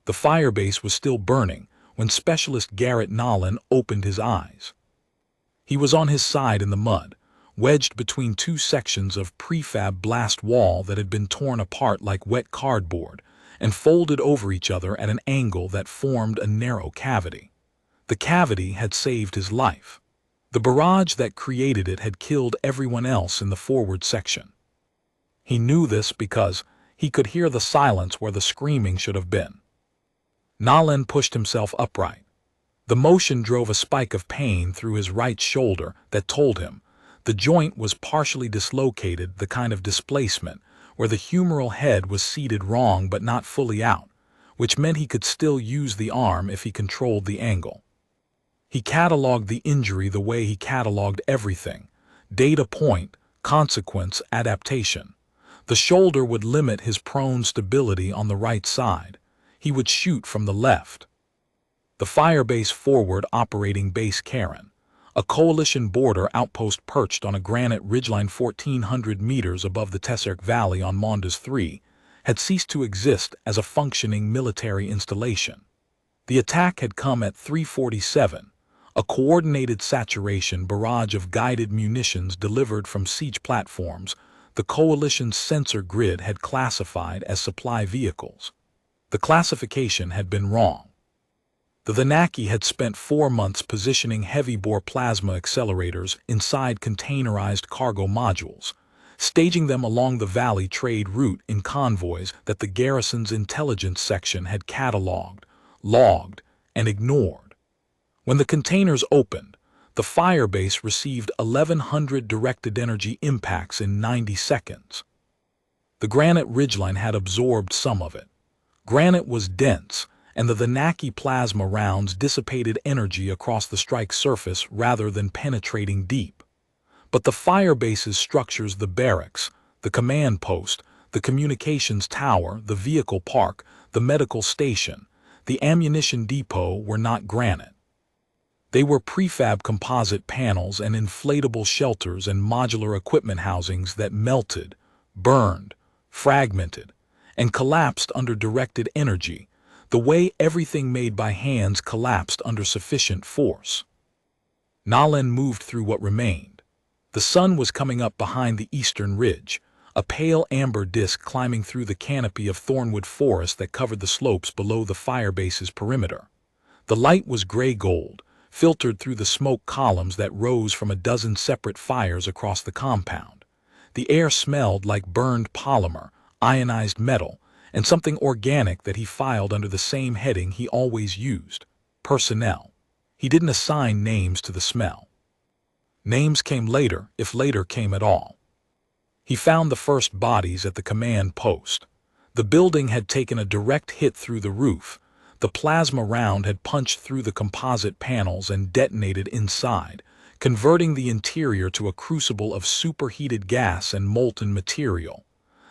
The firebase was still burning when Specialist Garrett Nolan opened his eyes. He was on his side in the mud, wedged between two sections of prefab blast wall that had been torn apart like wet cardboard and folded over each other at an angle that formed a narrow cavity. The cavity had saved his life. The barrage that created it had killed everyone else in the forward section. He knew this because he could hear the silence where the screaming should have been. Nolan pushed himself upright. The motion drove a spike of pain through his right shoulder that told him the joint was partially dislocated, the kind of displacement where the humeral head was seated wrong but not fully out, which meant he could still use the arm if he controlled the angle. He cataloged the injury the way he cataloged everything: data point, consequence, adaptation. The shoulder would limit his prone stability on the right side. He would shoot from the left. The firebase forward operating base Karen, a coalition border outpost perched on a granite ridgeline 1,400 meters above the Tesserk Valley on Mondas 3, had ceased to exist as a functioning military installation. The attack had come at 3:47, a coordinated saturation barrage of guided munitions delivered from siege platforms the coalition's sensor grid had classified as supply vehicles. The classification had been wrong. The Thenaki had spent 4 months positioning heavy-bore plasma accelerators inside containerized cargo modules, staging them along the valley trade route in convoys that the garrison's intelligence section had cataloged, logged, and ignored. When the containers opened, the firebase received 1,100 directed energy impacts in 90 seconds. The granite ridgeline had absorbed some of it. Granite was dense, and the Thenaki plasma rounds dissipated energy across the strike surface rather than penetrating deep. But the firebase's structures, the barracks, the command post, the communications tower, the vehicle park, the medical station, the ammunition depot were not granite. They were prefab composite panels and inflatable shelters and modular equipment housings that melted, burned, fragmented, and collapsed under directed energy, the way everything made by hands collapsed under sufficient force. Nolan moved through what remained. The sun was coming up behind the eastern ridge, a pale amber disk climbing through the canopy of thornwood forest that covered the slopes below the firebase's perimeter. The light was gray-gold, filtered through the smoke columns that rose from a dozen separate fires across the compound. The air smelled like burned polymer, ionized metal, and something organic that he filed under the same heading he always used: personnel. He didn't assign names to the smell. Names came later, if later came at all. He found the first bodies at the command post. The building had taken a direct hit through the roof. The plasma round had punched through the composite panels and detonated inside, converting the interior to a crucible of superheated gas and molten material.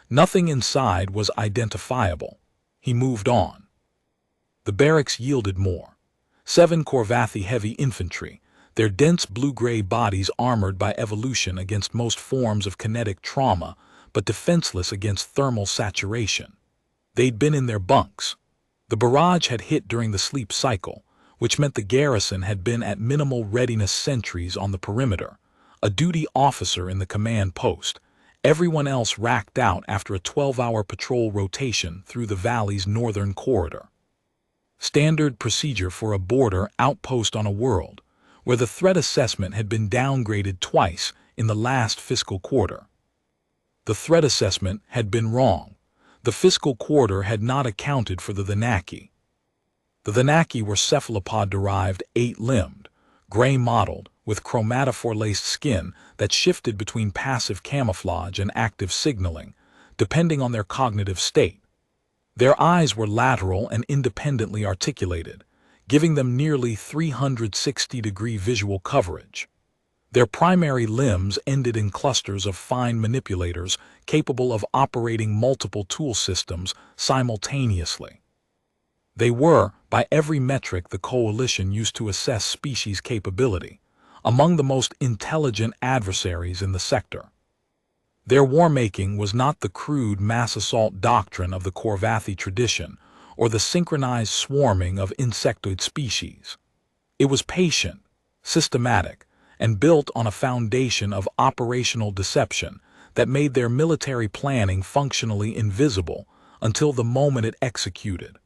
Nothing inside was identifiable. He moved on. The barracks yielded more. 7 Corvathi heavy infantry, their dense blue-gray bodies armored by evolution against most forms of kinetic trauma, but defenseless against thermal saturation. They'd been in their bunks. The barrage had hit during the sleep cycle, which meant the garrison had been at minimal readiness sentries on the perimeter, a duty officer in the command post, everyone else racked out after a 12-hour patrol rotation through the valley's northern corridor. Standard procedure for a border outpost on a world where the threat assessment had been downgraded twice in the last fiscal quarter. The threat assessment had been wrong. The fiscal quarter had not accounted for the Thenaki. The Thenaki were cephalopod-derived, 8-limbed, gray-mottled, with chromatophore-laced skin that shifted between passive camouflage and active signaling, depending on their cognitive state. Their eyes were lateral and independently articulated, giving them nearly 360-degree visual coverage. Their primary limbs ended in clusters of fine manipulators capable of operating multiple tool systems simultaneously. They were, by every metric the Coalition used to assess species capability, among the most intelligent adversaries in the sector. Their war-making was not the crude mass assault doctrine of the Corvathi tradition, or the synchronized swarming of insectoid species. It was patient, systematic, and built on a foundation of operational deception that made their military planning functionally invisible until the moment it executed.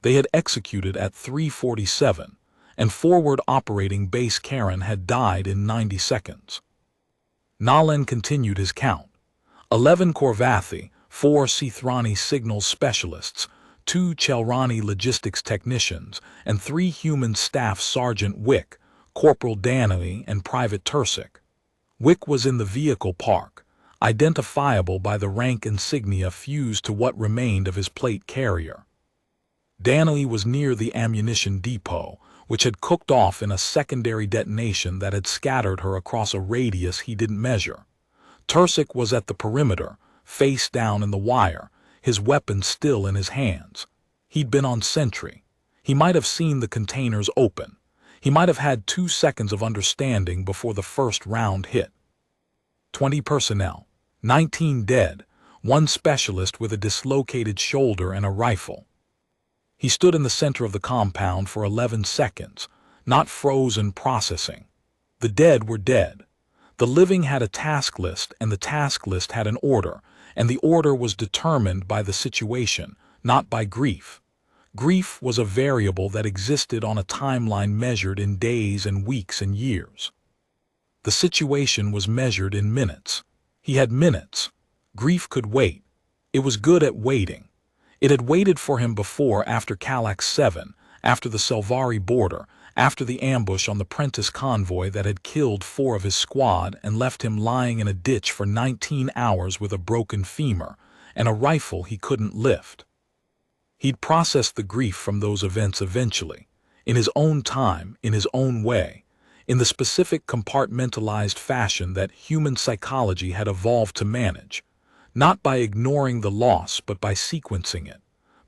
They had executed at 3:47, and forward operating base Karen had died in 90 seconds. Nalan continued his count. 11 Korvathi, 4 Sithrani signals specialists, 2 Chelrani logistics technicians, and 3 human staff Sergeant Wick, Corporal Danae, and Private Tursik. Wick was in the vehicle park, identifiable by the rank insignia fused to what remained of his plate carrier. Danae was near the ammunition depot, which had cooked off in a secondary detonation that had scattered her across a radius he didn't measure. Tursik was at the perimeter, face down in the wire, his weapon still in his hands. He'd been on sentry. He might have seen the containers open. He might have had 2 seconds of understanding before the first round hit. 20 personnel, 19 dead, 1 specialist with a dislocated shoulder and a rifle. He stood in the center of the compound for 11 seconds, not frozen processing. The dead were dead. The living had a task list, and the task list had an order, and the order was determined by the situation, not by grief. Grief was a variable that existed on a timeline measured in days and weeks and years. The situation was measured in minutes. He had minutes. Grief could wait. It was good at waiting. It had waited for him before, after Calax 7, after the Selvari border, after the ambush on the Prentice convoy that had killed 4 of his squad and left him lying in a ditch for 19 hours with a broken femur and a rifle he couldn't lift. He'd processed the grief from those events eventually, in his own time, in his own way, in the specific compartmentalized fashion that human psychology had evolved to manage, not by ignoring the loss but by sequencing it,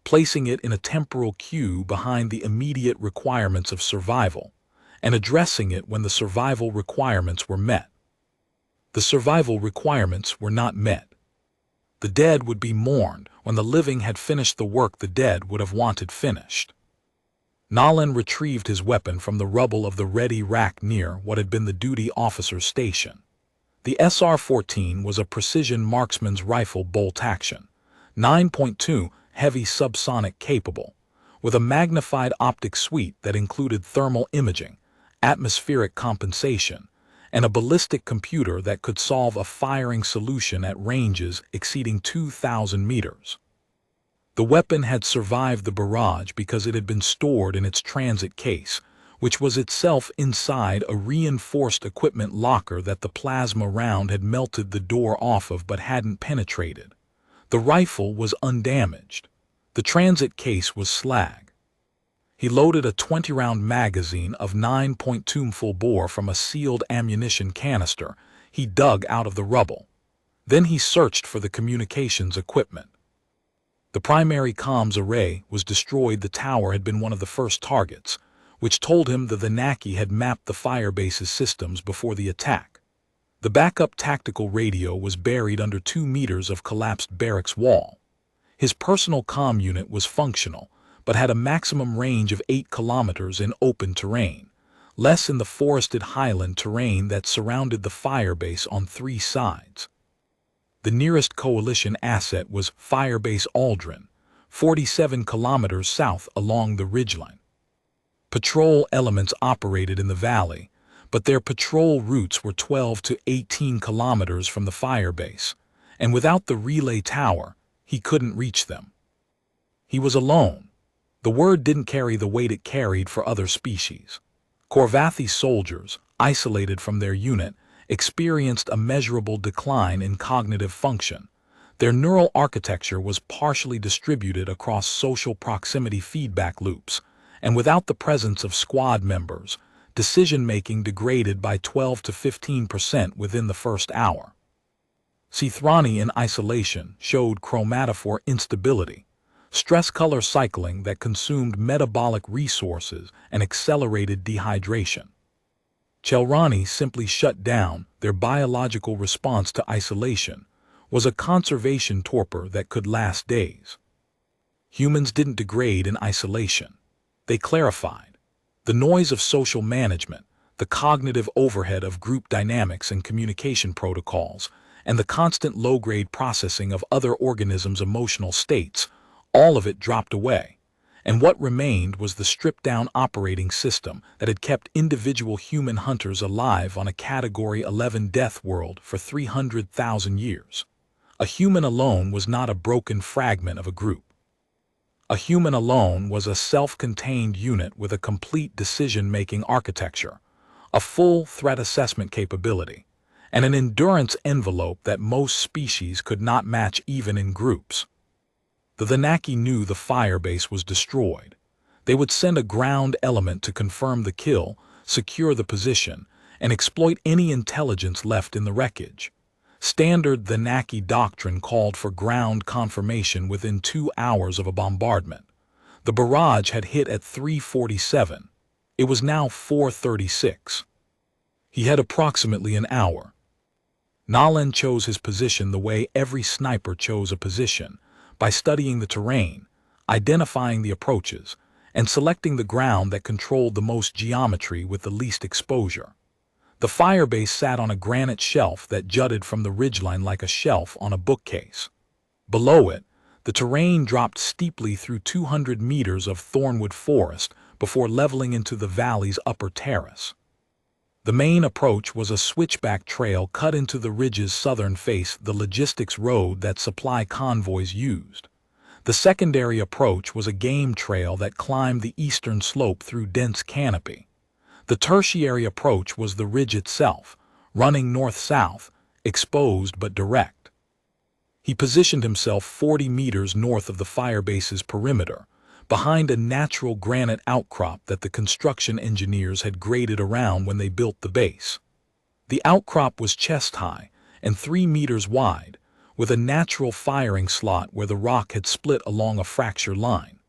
placing it in a temporal queue behind the immediate requirements of survival, and addressing it when the survival requirements were met. The survival requirements were not met. The dead would be mourned when the living had finished the work the dead would have wanted finished. Nalan retrieved his weapon from the rubble of the ready rack near what had been the duty officer's station. The SR-14 was a precision marksman's rifle bolt-action, 9.2 heavy subsonic capable, with a magnified optic suite that included thermal imaging, atmospheric compensation, and a ballistic computer that could solve a firing solution at ranges exceeding 2,000 meters. The weapon had survived the barrage because it had been stored in its transit case, which was itself inside a reinforced equipment locker that the plasma round had melted the door off of but hadn't penetrated. The rifle was undamaged. The transit case was slag. He loaded a 20-round magazine of 9.2 full bore from a sealed ammunition canister he dug out of the rubble. Then he searched for the communications equipment. The primary comms array was destroyed. The tower had been one of the first targets, which told him the Thenaki had mapped the firebase's systems before the attack. The backup tactical radio was buried under 2 meters of collapsed barracks wall. His personal comm unit was functional, but had a maximum range of 8 kilometers in open terrain, less in the forested highland terrain that surrounded the firebase on 3 sides. The nearest coalition asset was Firebase Aldrin, 47 kilometers south along the ridgeline. Patrol elements operated in the valley, but their patrol routes were 12 to 18 kilometers from the firebase, and without the relay tower, he couldn't reach them. He was alone. The word didn't carry the weight it carried for other species. Korvathi soldiers, isolated from their unit, experienced a measurable decline in cognitive function. Their neural architecture was partially distributed across social proximity feedback loops, and without the presence of squad members, decision-making degraded by 12 to 15% within the first hour. Sithrani in isolation showed chromatophore instability, stress color cycling that consumed metabolic resources and accelerated dehydration. Chelrani simply shut down. Their biological response to isolation was a conservation torpor that could last days. Humans didn't degrade in isolation. They clarified. The noise of social management, the cognitive overhead of group dynamics and communication protocols, and the constant low-grade processing of other organisms' emotional states, all of it dropped away. And what remained was the stripped-down operating system that had kept individual human hunters alive on a Category 11 death world for 300,000 years. A human alone was not a broken fragment of a group. A human alone was a self-contained unit with a complete decision-making architecture, a full threat assessment capability, and an endurance envelope that most species could not match even in groups. The Thenaki knew the firebase was destroyed. They would send a ground element to confirm the kill, secure the position, and exploit any intelligence left in the wreckage. Standard Thenaki doctrine called for ground confirmation within 2 hours of a bombardment. The barrage had hit at 3:47. It was now 4:36. He had approximately an hour. Nalan chose his position the way every sniper chose a position, by studying the terrain, identifying the approaches, and selecting the ground that controlled the most geometry with the least exposure. The firebase sat on a granite shelf that jutted from the ridgeline like a shelf on a bookcase. Below it, the terrain dropped steeply through 200 meters of thornwood forest before leveling into the valley's upper terrace. The main approach was a switchback trail cut into the ridge's southern face, the logistics road that supply convoys used. The secondary approach was a game trail that climbed the eastern slope through dense canopy. The tertiary approach was the ridge itself, running north-south, exposed but direct. He positioned himself 40 meters north of the firebase's perimeter, behind a natural granite outcrop that the construction engineers had graded around when they built the base. The outcrop was chest-high and 3 meters wide, with a natural firing slot where the rock had split along a fracture line.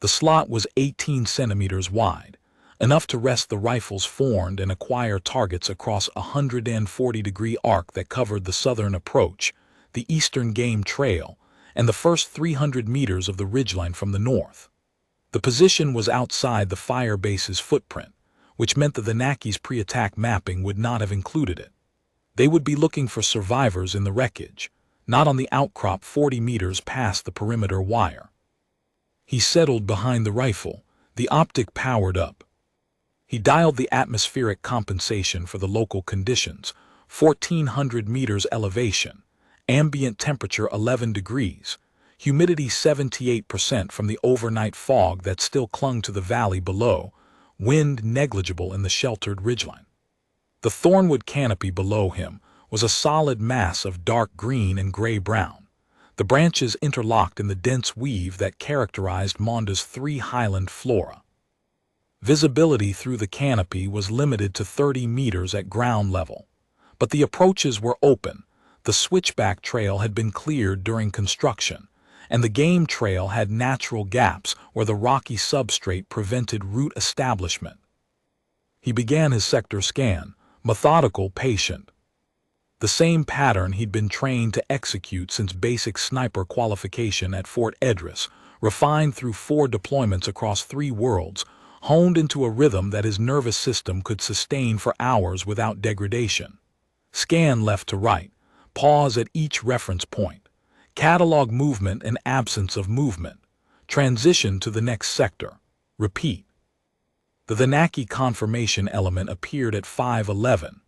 The slot was 18 centimeters wide, enough to rest the rifles forward and acquire targets across a 140-degree arc that covered the southern approach, the eastern game trail, and the first 300 meters of the ridgeline from the north. The position was outside the firebase's footprint, which meant that the Thenaki's pre-attack mapping would not have included it. They would be looking for survivors in the wreckage, not on the outcrop 40 meters past the perimeter wire. He settled behind the rifle, the optic powered up. He dialed the atmospheric compensation for the local conditions, 1,400 meters elevation, ambient temperature 11 degrees, humidity 78% from the overnight fog that still clung to the valley below, wind negligible in the sheltered ridgeline. The thornwood canopy below him was a solid mass of dark green and gray-brown, the branches interlocked in the dense weave that characterized Monda's 3 highland flora. Visibility through the canopy was limited to 30 meters at ground level, but the approaches were open. The switchback trail had been cleared during construction, and the game trail had natural gaps where the rocky substrate prevented route establishment. He began his sector scan, methodical, patient. The same pattern he'd been trained to execute since basic sniper qualification at Fort Edris, refined through 4 deployments across 3 worlds, honed into a rhythm that his nervous system could sustain for hours without degradation. Scan left to right. Pause at each reference point, catalog movement and absence of movement, transition to the next sector, repeat. The Thenaki confirmation element appeared at 5:11,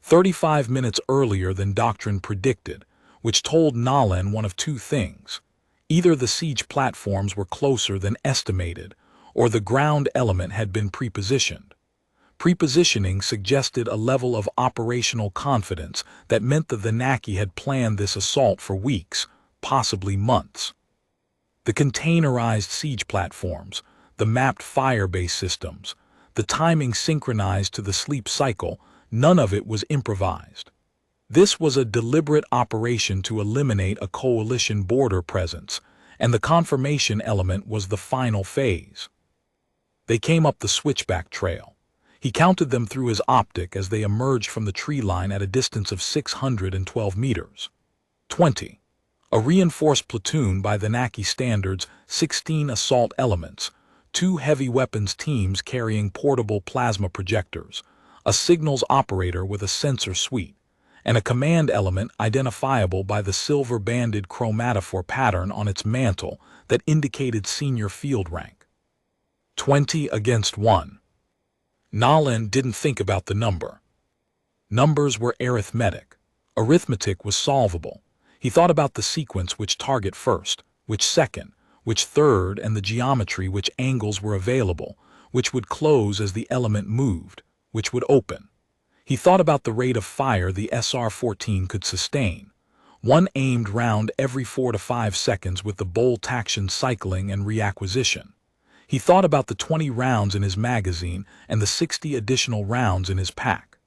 35 minutes earlier than doctrine predicted, which told Nalan one of 2 things. Either the siege platforms were closer than estimated, or the ground element had been prepositioned. Prepositioning suggested a level of operational confidence that meant the Thenaki had planned this assault for weeks, possibly months. The containerized siege platforms, the mapped firebase systems, the timing synchronized to the sleep cycle, none of it was improvised. This was a deliberate operation to eliminate a coalition border presence, and the confirmation element was the final phase. They came up the switchback trail. He counted them through his optic as they emerged from the tree line at a distance of 612 meters. 20. A reinforced platoon by Thenaki standards, 16 assault elements, 2 heavy weapons teams carrying portable plasma projectors, a signals operator with a sensor suite, and a command element identifiable by the silver-banded chromatophore pattern on its mantle that indicated senior field rank. 20 against 1. Nolan didn't think about the number. Numbers were arithmetic. Arithmetic was solvable. He thought about the sequence, which target first, which second, which third, and the geometry, which angles were available, which would close as the element moved, which would open. He thought about the rate of fire the SR-14 could sustain. One aimed round every 4 to 5 seconds with the bolt action cycling and reacquisition. He thought about the 20 rounds in his magazine and the 60 additional rounds in his pack.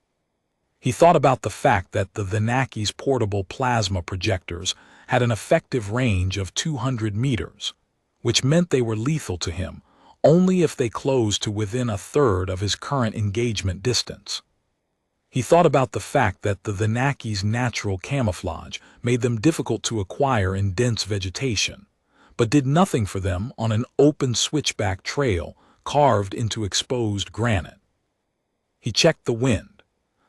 He thought about the fact that the Thenaki's portable plasma projectors had an effective range of 200 meters, which meant they were lethal to him only if they closed to within a third of his current engagement distance. He thought about the fact that the Thenaki's natural camouflage made them difficult to acquire in dense vegetation, but did nothing for them on an open switchback trail carved into exposed granite. He checked the wind.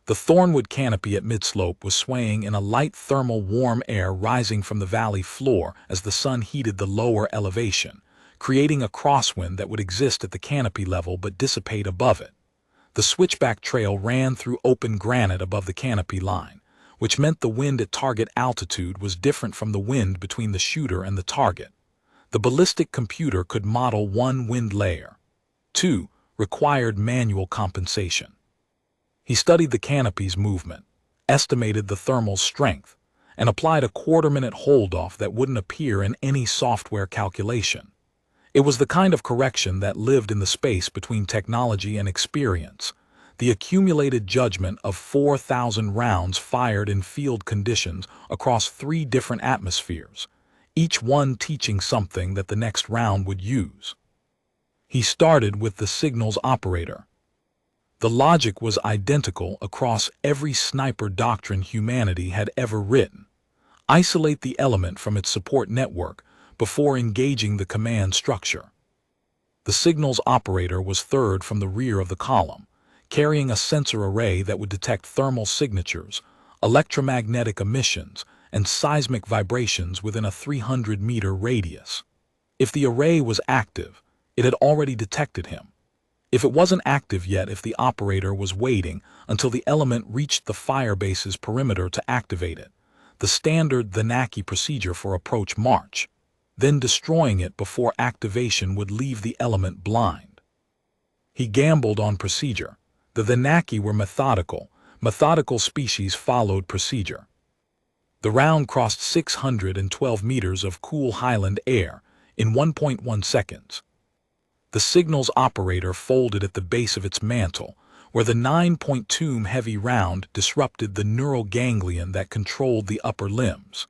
The thornwood canopy at midslope was swaying in a light thermal warm air rising from the valley floor as the sun heated the lower elevation, creating a crosswind that would exist at the canopy level but dissipate above it. The switchback trail ran through open granite above the canopy line, which meant the wind at target altitude was different from the wind between the shooter and the target. The ballistic computer could model 1 wind layer. 2 required manual compensation. He studied the canopy's movement, estimated the thermal strength, and applied a quarter-minute hold-off that wouldn't appear in any software calculation. It was the kind of correction that lived in the space between technology and experience, the accumulated judgment of 4,000 rounds fired in field conditions across 3 different atmospheres, each one teaching something that the next round would use. He started with the signals operator. The logic was identical across every sniper doctrine humanity had ever written. Isolate the element from its support network before engaging the command structure. The signals operator was third from the rear of the column, carrying a sensor array that would detect thermal signatures, electromagnetic emissions, and seismic vibrations within a 300-meter radius. If the array was active, it had already detected him. If it wasn't active yet, if the operator was waiting until the element reached the firebase's perimeter to activate it, the standard Thenaki procedure for approach march, then destroying it before activation would leave the element blind. He gambled on procedure. The Thenaki were methodical. Methodical species followed procedure. The round crossed 612 meters of cool highland air in 1.1 seconds. The signals operator folded at the base of its mantle, where the 9.2 heavy round disrupted the neural ganglion that controlled the upper limbs.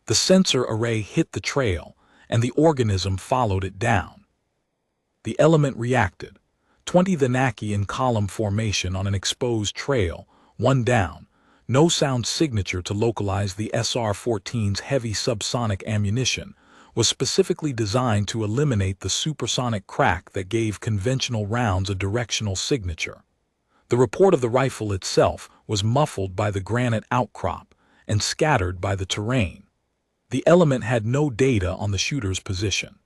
The sensor array hit the trail, and the organism followed it down. The element reacted. 20 Thenaki in column formation on an exposed trail, 1 down. No sound signature to localize the SR-14's heavy subsonic ammunition was specifically designed to eliminate the supersonic crack that gave conventional rounds a directional signature. The report of the rifle itself was muffled by the granite outcrop and scattered by the terrain. The element had no data on the shooter's position.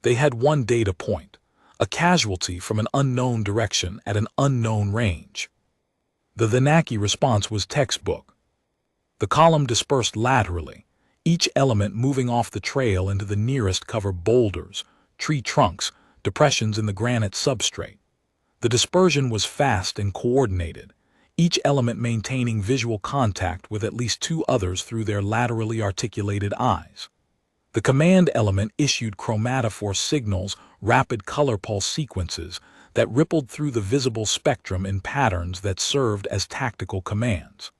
They had one data point, a casualty from an unknown direction at an unknown range. The Thenaki response was textbook. The column dispersed laterally, each element moving off the trail into the nearest cover boulders, tree trunks, depressions in the granite substrate. The dispersion was fast and coordinated, each element maintaining visual contact with at least 2 others through their laterally articulated eyes. The command element issued chromatophore signals, rapid color pulse sequences that rippled through the visible spectrum in patterns that served as tactical commands.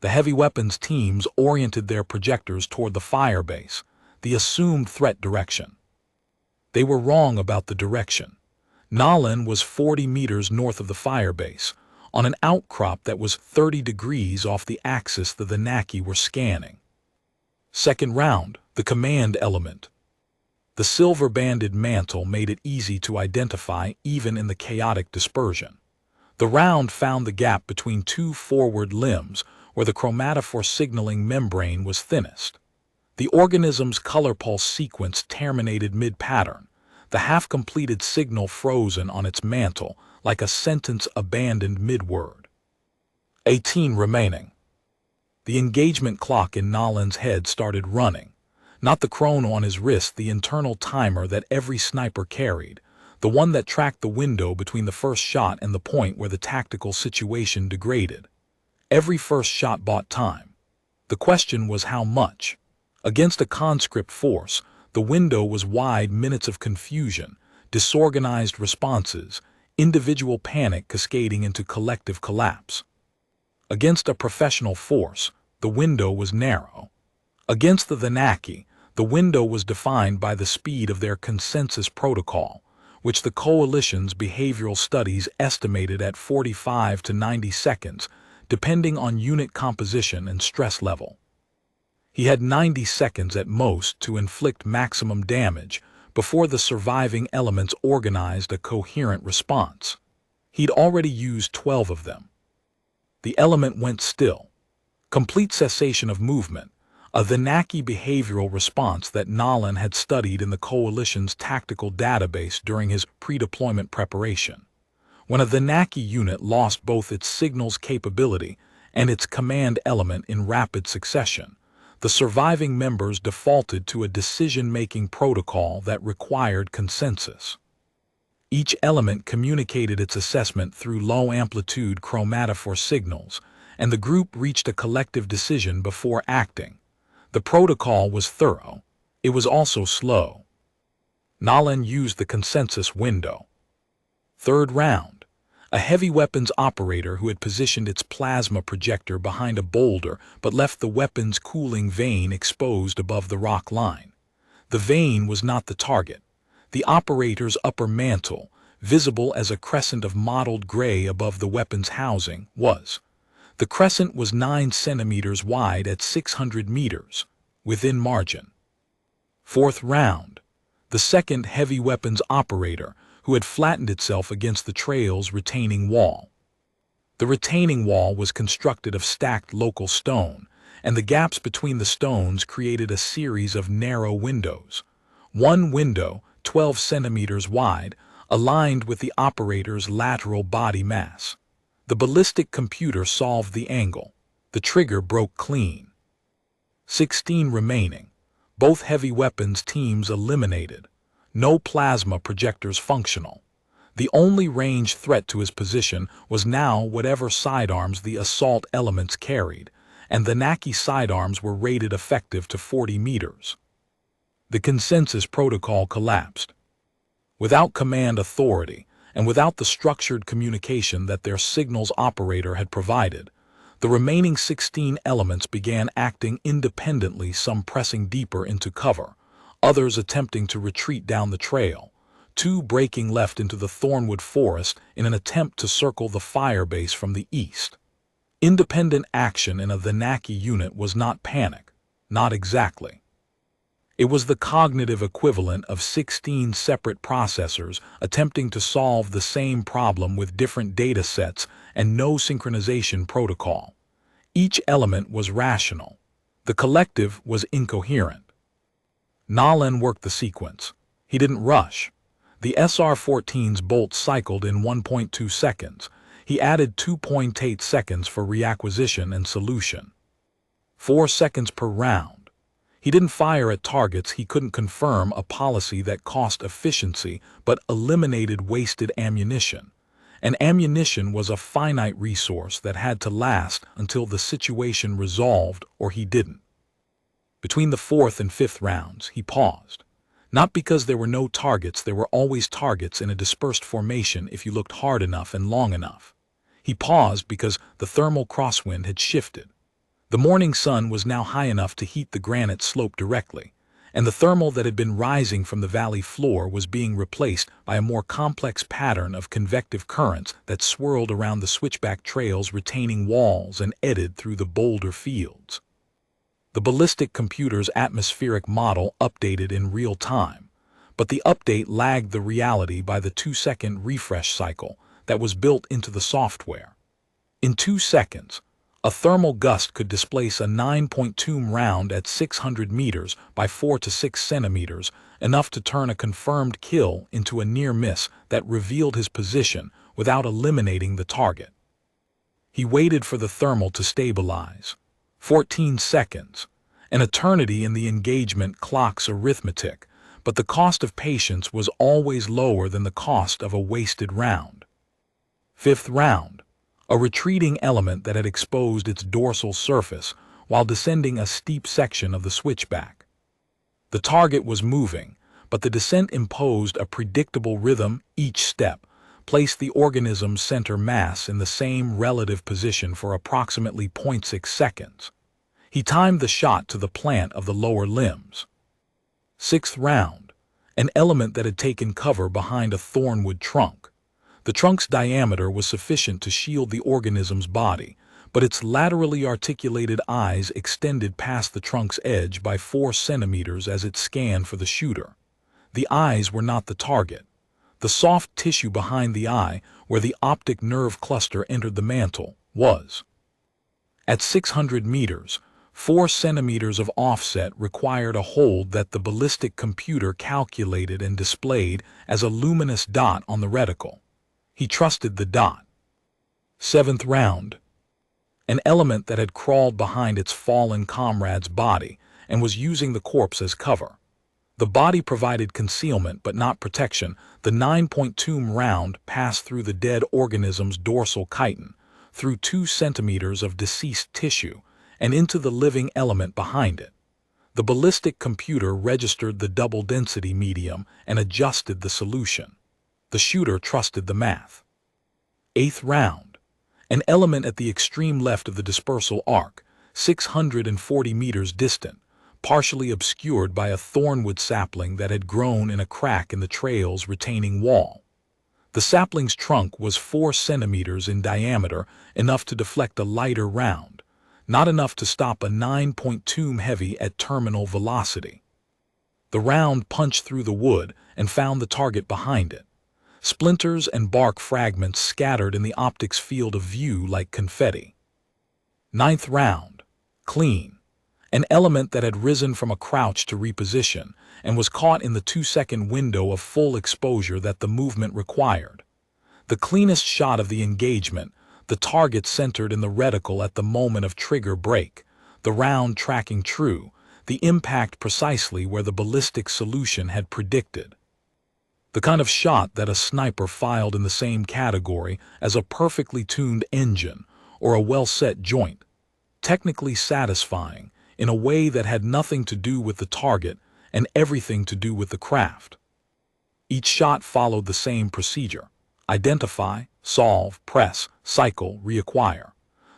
The heavy weapons teams oriented their projectors toward the firebase, the assumed threat direction. They were wrong about the direction. Nolan was 40 meters north of the firebase, on an outcrop that was 30 degrees off the axis the Thenaki were scanning. Second round, the command element. The silver-banded mantle made it easy to identify even in the chaotic dispersion. The round found the gap between two forward limbs where the chromatophore signaling membrane was thinnest. The organism's color pulse sequence terminated mid-pattern, the half-completed signal frozen on its mantle like a sentence abandoned mid-word. 18 remaining. The engagement clock in Nolan's head started running. Not the chrono on his wrist, the internal timer that every sniper carried, the one that tracked the window between the first shot and the point where the tactical situation degraded. Every first shot bought time. The question was how much. Against a conscript force, the window was wide. Minutes of confusion, disorganized responses, individual panic cascading into collective collapse. Against a professional force, the window was narrow. Against the Thenaki, the window was defined by the speed of their consensus protocol, which the coalition's behavioral studies estimated at 45 to 90 seconds, depending on unit composition and stress level. He had 90 seconds at most to inflict maximum damage before the surviving elements organized a coherent response. He'd already used 12 of them. The element went still. Complete cessation of movement, a Thenaki behavioral response that Nolan had studied in the Coalition's tactical database during his pre-deployment preparation. When a Thenaki unit lost both its signals capability and its command element in rapid succession, the surviving members defaulted to a decision-making protocol that required consensus. Each element communicated its assessment through low-amplitude chromatophore signals, and the group reached a collective decision before acting. The protocol was thorough. It was also slow. Nolan used the consensus window. Third round. A heavy weapons operator who had positioned its plasma projector behind a boulder but left the weapon's cooling vane exposed above the rock line. The vane was not the target. The operator's upper mantle, visible as a crescent of mottled gray above the weapon's housing, was. The crescent was 9 centimeters wide at 600 meters, within margin. Fourth round. The second heavy weapons operator, who had flattened itself against the trail's retaining wall. The retaining wall was constructed of stacked local stone, and the gaps between the stones created a series of narrow windows. One window, 12 centimeters wide, aligned with the operator's lateral body mass. The ballistic computer solved the angle. The trigger broke clean. 16 remaining. Both heavy weapons teams eliminated. No plasma projectors functional. The only range threat to his position was now whatever sidearms the assault elements carried, and the Thenaki sidearms were rated effective to 40 meters. The consensus protocol collapsed. Without command authority, and without the structured communication that their signals operator had provided, the remaining 16 elements began acting independently, some pressing deeper into cover, others attempting to retreat down the trail, 2 breaking left into the thornwood forest in an attempt to circle the firebase from the east. Independent action in a Thenaki unit was not panic, not exactly. It was the cognitive equivalent of 16 separate processors attempting to solve the same problem with different data sets and no synchronization protocol. Each element was rational. The collective was incoherent. Nolan worked the sequence. He didn't rush. The SR-14's bolt cycled in 1.2 seconds. He added 2.8 seconds for reacquisition and solution. 4 seconds per round. He didn't fire at targets he couldn't confirm, a policy that cost efficiency but eliminated wasted ammunition. And ammunition was a finite resource that had to last until the situation resolved, or he didn't. Between the 4th and 5th rounds, he paused. Not because there were no targets, there were always targets in a dispersed formation if you looked hard enough and long enough. He paused because the thermal crosswind had shifted. The morning sun was now high enough to heat the granite slope directly, and the thermal that had been rising from the valley floor was being replaced by a more complex pattern of convective currents that swirled around the switchback trail's retaining walls and eddied through the boulder fields. The ballistic computer's atmospheric model updated in real time, but the update lagged the reality by the 2-second refresh cycle that was built into the software. In 2 seconds, a thermal gust could displace a 9.2 round at 600 meters by 4 to 6 centimeters, enough to turn a confirmed kill into a near miss that revealed his position without eliminating the target. He waited for the thermal to stabilize. 14 seconds, an eternity in the engagement clock's arithmetic, but the cost of patience was always lower than the cost of a wasted round. 5th round, a retreating element that had exposed its dorsal surface while descending a steep section of the switchback. The target was moving, but the descent imposed a predictable rhythm. Each step placed the organism's center mass in the same relative position for approximately 0.6 seconds. He timed the shot to the plant of the lower limbs. 6th round, an element that had taken cover behind a thornwood trunk. The trunk's diameter was sufficient to shield the organism's body, but its laterally articulated eyes extended past the trunk's edge by 4 centimeters as it scanned for the shooter. The eyes were not the target. The soft tissue behind the eye, where the optic nerve cluster entered the mantle, was. At 600 meters, 4 centimeters of offset required a hold that the ballistic computer calculated and displayed as a luminous dot on the reticle. He trusted the dot. 7th round, an element that had crawled behind its fallen comrade's body and was using the corpse as cover. The body provided concealment but not protection. The 9.2 round passed through the dead organism's dorsal chitin, through 2 centimeters of deceased tissue, and into the living element behind it. The ballistic computer registered the double-density medium and adjusted the solution. The shooter trusted the math. 8th round, an element at the extreme left of the dispersal arc, 640 meters distant, partially obscured by a thornwood sapling that had grown in a crack in the trail's retaining wall. The sapling's trunk was 4 centimeters in diameter, enough to deflect a lighter round, not enough to stop a 9.2 heavy at terminal velocity. The round punched through the wood and found the target behind it. Splinters and bark fragments scattered in the optic's field of view like confetti. 9th round, clean. An element that had risen from a crouch to reposition and was caught in the 2-second window of full exposure that the movement required. The cleanest shot of the engagement, the target centered in the reticle at the moment of trigger break, the round tracking true, the impact precisely where the ballistic solution had predicted. The kind of shot that a sniper filed in the same category as a perfectly tuned engine or a well-set joint, technically satisfying in a way that had nothing to do with the target and everything to do with the craft. Each shot followed the same procedure: identify, solve, press, cycle, reacquire.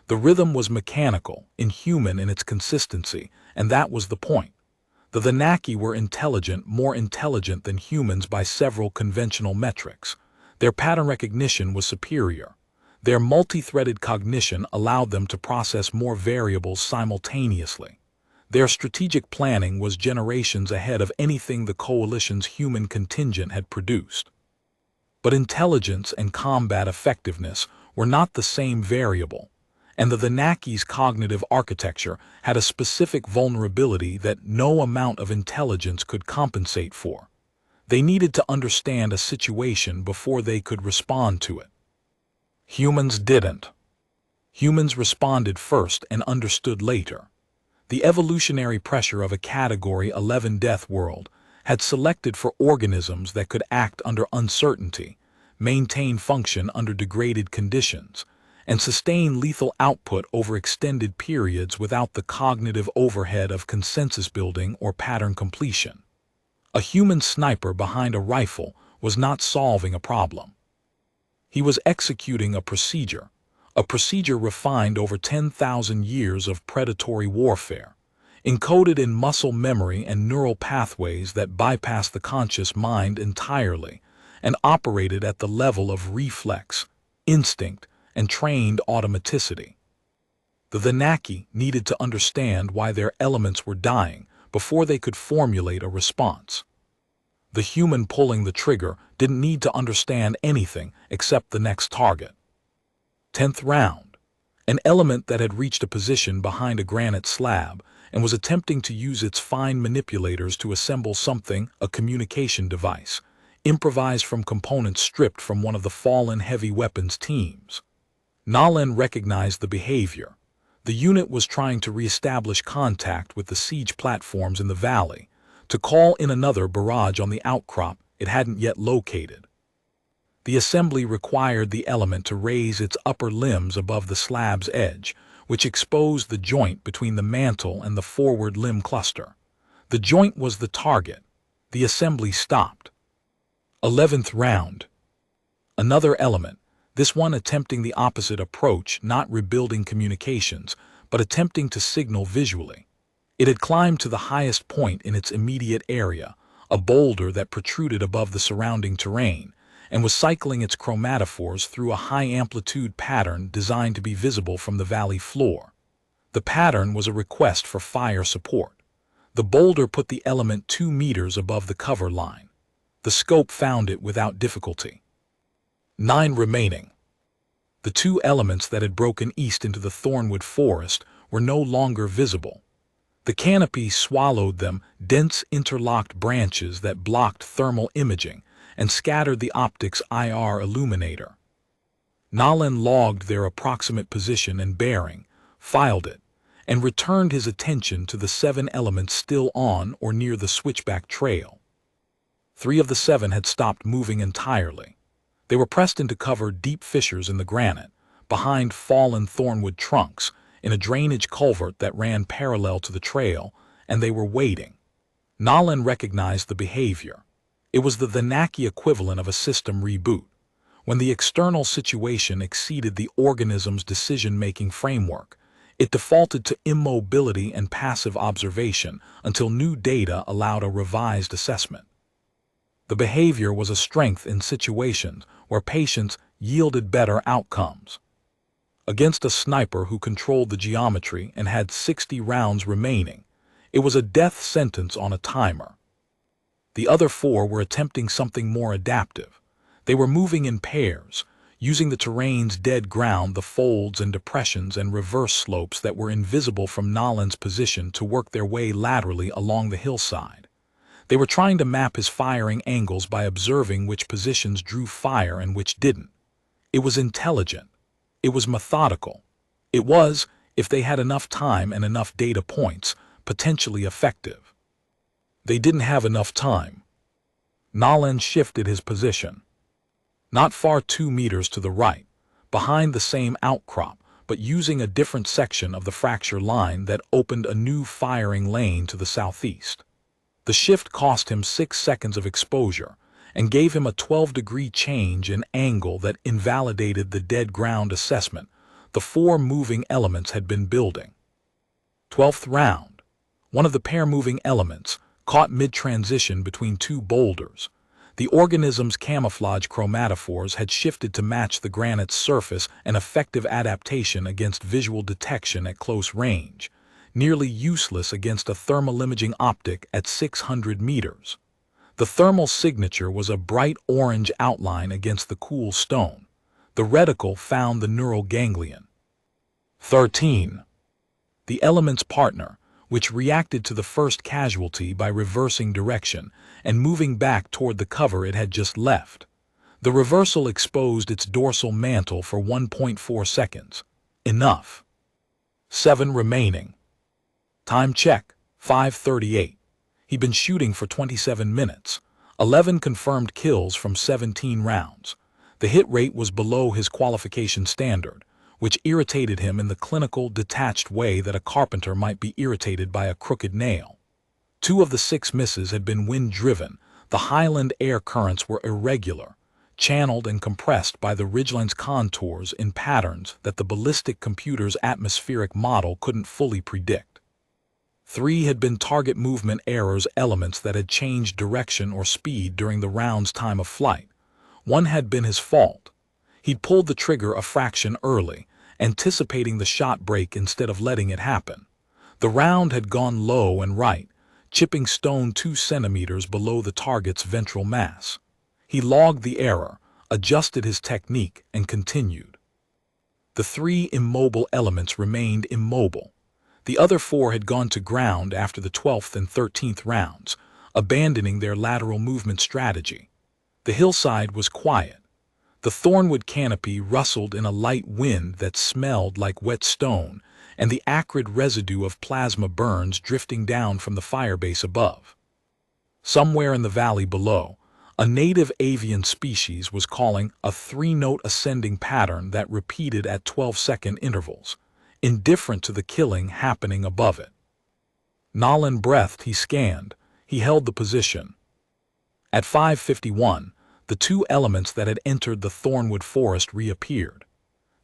The rhythm was mechanical, inhuman in its consistency, and that was the point. The Thenaki were intelligent, more intelligent than humans by several conventional metrics. Their pattern recognition was superior. Their multi-threaded cognition allowed them to process more variables simultaneously. Their strategic planning was generations ahead of anything the coalition's human contingent had produced. But intelligence and combat effectiveness were not the same variable, and the Thenaki's cognitive architecture had a specific vulnerability that no amount of intelligence could compensate for. They needed to understand a situation before they could respond to it. Humans didn't. Humans responded first and understood later. The evolutionary pressure of a Category 11 Deathworld had selected for organisms that could act under uncertainty, maintain function under degraded conditions, and sustain lethal output over extended periods without the cognitive overhead of consensus building or pattern completion. A human sniper behind a rifle was not solving a problem. He was executing a procedure refined over 10,000 years of predatory warfare, encoded in muscle memory and neural pathways that bypass the conscious mind entirely and operated at the level of reflex, instinct, and trained automaticity. The Thenaki needed to understand why their elements were dying before they could formulate a response. The human pulling the trigger didn't need to understand anything except the next target. 10th round. An element that had reached a position behind a granite slab and was attempting to use its fine manipulators to assemble something, a communication device, improvised from components stripped from one of the fallen heavy weapons teams. Nalan recognized the behavior. The unit was trying to re-establish contact with the siege platforms in the valley, to call in another barrage on the outcrop it hadn't yet located. The assembly required the element to raise its upper limbs above the slab's edge, which exposed the joint between the mantle and the forward limb cluster. The joint was the target. The assembly stopped. 11th round. Another element, this one attempting the opposite approach, not rebuilding communications, but attempting to signal visually. It had climbed to the highest point in its immediate area, a boulder that protruded above the surrounding terrain, and was cycling its chromatophores through a high-amplitude pattern designed to be visible from the valley floor. The pattern was a request for fire support. The boulder put the element 2 meters above the cover line. The scope found it without difficulty. 9 remaining. The 2 elements that had broken east into the thornwood forest were no longer visible. The canopy swallowed them, dense interlocked branches that blocked thermal imaging and scattered the optics IR illuminator. Nalan logged their approximate position and bearing, filed it, and returned his attention to the 7 elements still on or near the switchback trail. 3 of the 7 had stopped moving entirely. They were pressed into cover deep fissures in the granite, behind fallen thornwood trunks, in a drainage culvert that ran parallel to the trail, and they were waiting. Nalan recognized the behavior. It was the Thenaki equivalent of a system reboot. When the external situation exceeded the organism's decision-making framework, it defaulted to immobility and passive observation until new data allowed a revised assessment. The behavior was a strength in situations where patience yielded better outcomes. Against a sniper who controlled the geometry and had 60 rounds remaining, it was a death sentence on a timer. The other 4 were attempting something more adaptive. They were moving in pairs, using the terrain's dead ground, the folds and depressions and reverse slopes that were invisible from Nalan's position, to work their way laterally along the hillside. They were trying to map his firing angles by observing which positions drew fire and which didn't. It was intelligent. It was methodical. It was, if they had enough time and enough data points, potentially effective. They didn't have enough time. Nalan shifted his position. Not far 2 meters to the right, behind the same outcrop, but using a different section of the fracture line that opened a new firing lane to the southeast. The shift cost him 6 seconds of exposure and gave him a 12-degree change in angle that invalidated the dead ground assessment the 4 moving elements had been building. 12th round. One of the pair moving elements caught mid-transition between 2 boulders. The organism's camouflage chromatophores had shifted to match the granite's surface, an effective adaptation against visual detection at close range, nearly useless against a thermal imaging optic at 600 meters. The thermal signature was a bright orange outline against the cool stone. The reticle found the neural ganglion. 13. The element's partner, which reacted to the first casualty by reversing direction and moving back toward the cover it had just left. The reversal exposed its dorsal mantle for 1.4 seconds. Enough. 7 remaining. Time check, 5:38. He'd been shooting for 27 minutes. 11 confirmed kills from 17 rounds. The hit rate was below his qualification standard, which irritated him in the clinical, detached way that a carpenter might be irritated by a crooked nail. 2 of the 6 misses had been wind-driven. The highland air currents were irregular, channeled and compressed by the ridgeline's contours in patterns that the ballistic computer's atmospheric model couldn't fully predict. 3 had been target movement errors, elements that had changed direction or speed during the round's time of flight. 1 had been his fault. He'd pulled the trigger a fraction early, anticipating the shot break instead of letting it happen. The round had gone low and right, chipping stone 2 centimeters below the target's ventral mass. He logged the error, adjusted his technique, and continued. The 3 immobile elements remained immobile. The other 4 had gone to ground after the 12th and 13th rounds, abandoning their lateral movement strategy. The hillside was quiet. The thornwood canopy rustled in a light wind that smelled like wet stone, and the acrid residue of plasma burns drifting down from the firebase above. Somewhere in the valley below, a native avian species was calling a 3-note ascending pattern that repeated at 12-second intervals, indifferent to the killing happening above it. Nolan breathed. He scanned. He held the position. At 5:51, the 2 elements that had entered the thornwood forest reappeared.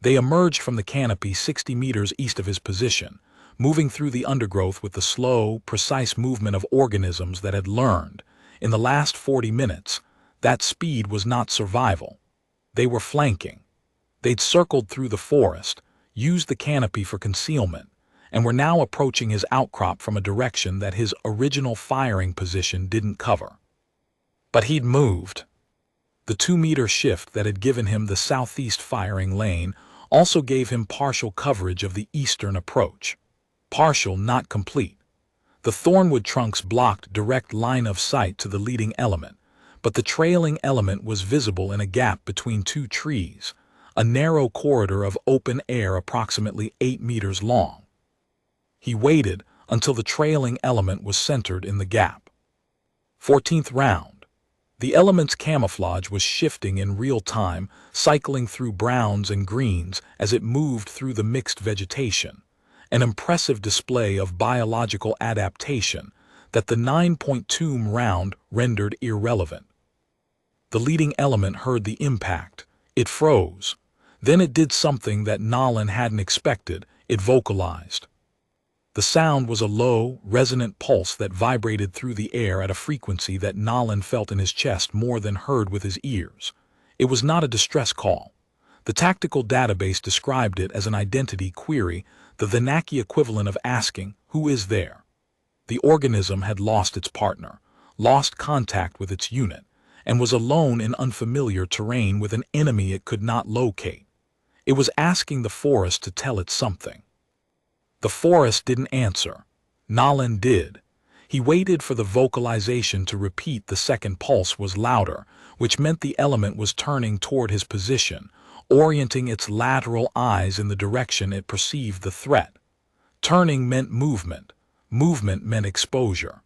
They emerged from the canopy 60 meters east of his position, moving through the undergrowth with the slow, precise movement of organisms that had learned, in the last 40 minutes, that speed was not survival. They were flanking. They'd circled through the forest, used the canopy for concealment, and were now approaching his outcrop from a direction that his original firing position didn't cover. But he'd moved. The 2-meter shift that had given him the southeast firing lane also gave him partial coverage of the eastern approach. Partial, not complete. The thornwood trunks blocked direct line of sight to the leading element, but the trailing element was visible in a gap between 2 trees, a narrow corridor of open air approximately 8 meters long. He waited until the trailing element was centered in the gap. 14th round. The element's camouflage was shifting in real time, cycling through browns and greens as it moved through the mixed vegetation, an impressive display of biological adaptation that the 9.2 round rendered irrelevant. The leading element heard the impact. It froze. Then it did something that Nolan hadn't expected. It vocalized. The sound was a low, resonant pulse that vibrated through the air at a frequency that Nolan felt in his chest more than heard with his ears. It was not a distress call. The tactical database described it as an identity query, the Thenaki equivalent of asking, "Who is there?" The organism had lost its partner, lost contact with its unit, and was alone in unfamiliar terrain with an enemy it could not locate. It was asking the forest to tell it something. The forest didn't answer. Nolan did. He waited for the vocalization to repeat. The second pulse was louder, which meant the element was turning toward his position, orienting its lateral eyes in the direction it perceived the threat. Turning meant movement. Movement meant exposure.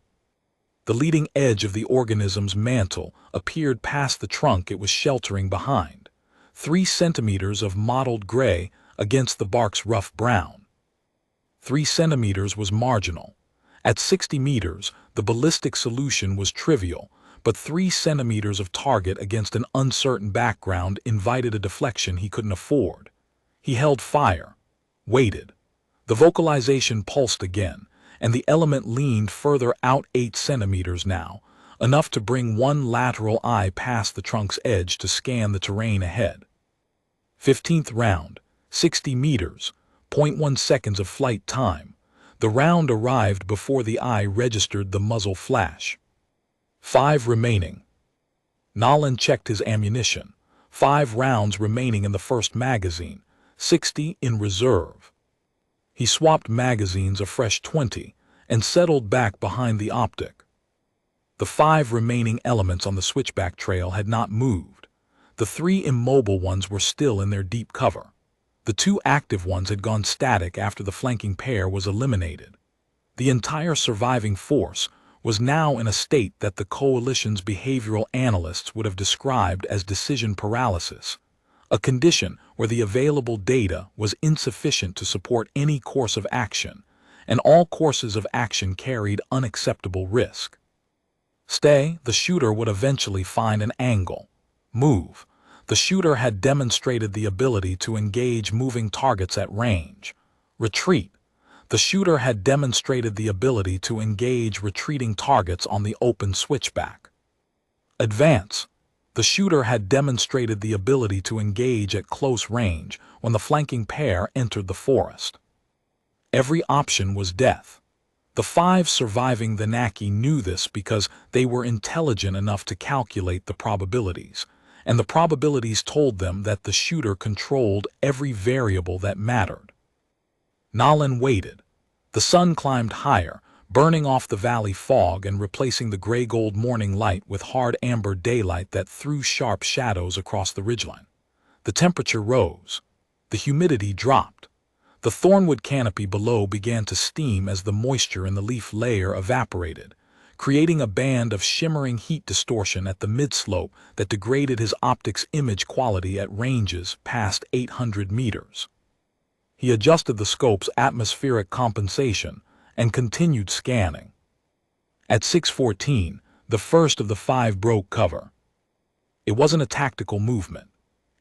The leading edge of the organism's mantle appeared past the trunk it was sheltering behind, 3 centimeters of mottled gray against the bark's rough brown. 3 centimeters was marginal. At 60 meters, the ballistic solution was trivial, but 3 centimeters of target against an uncertain background invited a deflection he couldn't afford. He held fire, waited. The vocalization pulsed again, and the element leaned further out 8 centimeters now, enough to bring one lateral eye past the trunk's edge to scan the terrain ahead. 15th round, 60 meters, 0.1 seconds of flight time. The round arrived before the eye registered the muzzle flash. 5 remaining. Nolan checked his ammunition. 5 rounds remaining in the first magazine, 60 in reserve. He swapped magazines, a fresh 20, and settled back behind the optic. The 5 remaining elements on the switchback trail had not moved. The 3 immobile ones were still in their deep cover. The 2 active ones had gone static after the flanking pair was eliminated. The entire surviving force was now in a state that the coalition's behavioral analysts would have described as decision paralysis, a condition where the available data was insufficient to support any course of action, and all courses of action carried unacceptable risk. Stay, the shooter would eventually find an angle. Move. The shooter had demonstrated the ability to engage moving targets at range. Retreat. The shooter had demonstrated the ability to engage retreating targets on the open switchback. Advance. The shooter had demonstrated the ability to engage at close range when the flanking pair entered the forest. Every option was death. The 5 surviving Thenaki knew this because they were intelligent enough to calculate the probabilities, and the probabilities told them that the shooter controlled every variable that mattered. Nalan waited. The sun climbed higher, burning off the valley fog and replacing the gray-gold morning light with hard amber daylight that threw sharp shadows across the ridgeline. The temperature rose. The humidity dropped. The thornwood canopy below began to steam as the moisture in the leaf layer evaporated, creating a band of shimmering heat distortion at the mid-slope that degraded his optics image quality at ranges past 800 meters. He adjusted the scope's atmospheric compensation and continued scanning. At 6:14, the first of the 5 broke cover. It wasn't a tactical movement.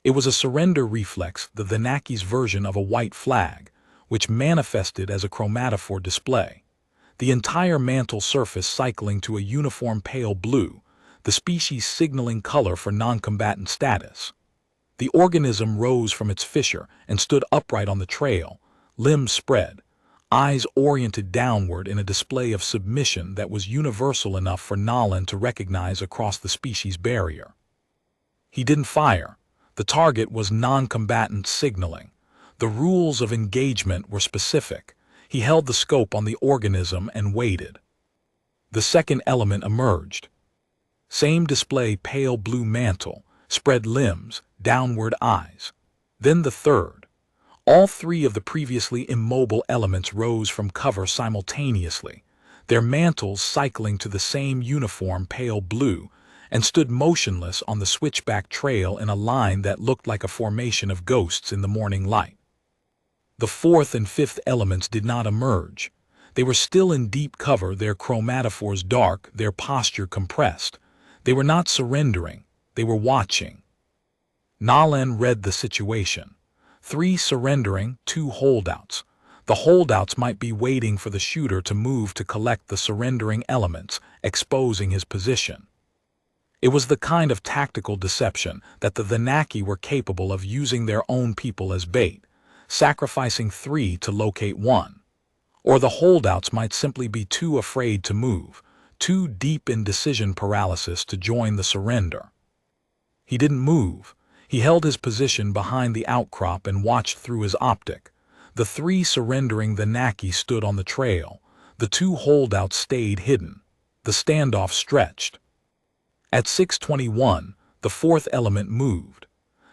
It was a surrender reflex, the Thenaki's version of a white flag, which manifested as a chromatophore display. The entire mantle surface cycling to a uniform pale blue, the species signaling color for non-combatant status. The organism rose from its fissure and stood upright on the trail, limbs spread, eyes oriented downward in a display of submission that was universal enough for Nalan to recognize across the species barrier. He didn't fire. The target was non-combatant signaling. The rules of engagement were specific. He held the scope on the organism and waited. The second element emerged. Same display, pale blue mantle, spread limbs, downward eyes. Then the third. All 3 of the previously immobile elements rose from cover simultaneously, their mantles cycling to the same uniform pale blue, and stood motionless on the switchback trail in a line that looked like a formation of ghosts in the morning light. The 4th and 5th elements did not emerge. They were still in deep cover, their chromatophores dark, their posture compressed. They were not surrendering, they were watching. Nalan read the situation. 3 surrendering, 2 holdouts. The holdouts might be waiting for the shooter to move to collect the surrendering elements, exposing his position. It was the kind of tactical deception that the Thenaki were capable of using their own people as bait, sacrificing 3 to locate 1. Or the holdouts might simply be too afraid to move, too deep in decision paralysis to join the surrender. He didn't move. He held his position behind the outcrop and watched through his optic. The 3 surrendering Thenaki stood on the trail. The 2 holdouts stayed hidden. The standoff stretched. At 6:21, the 4th element moved.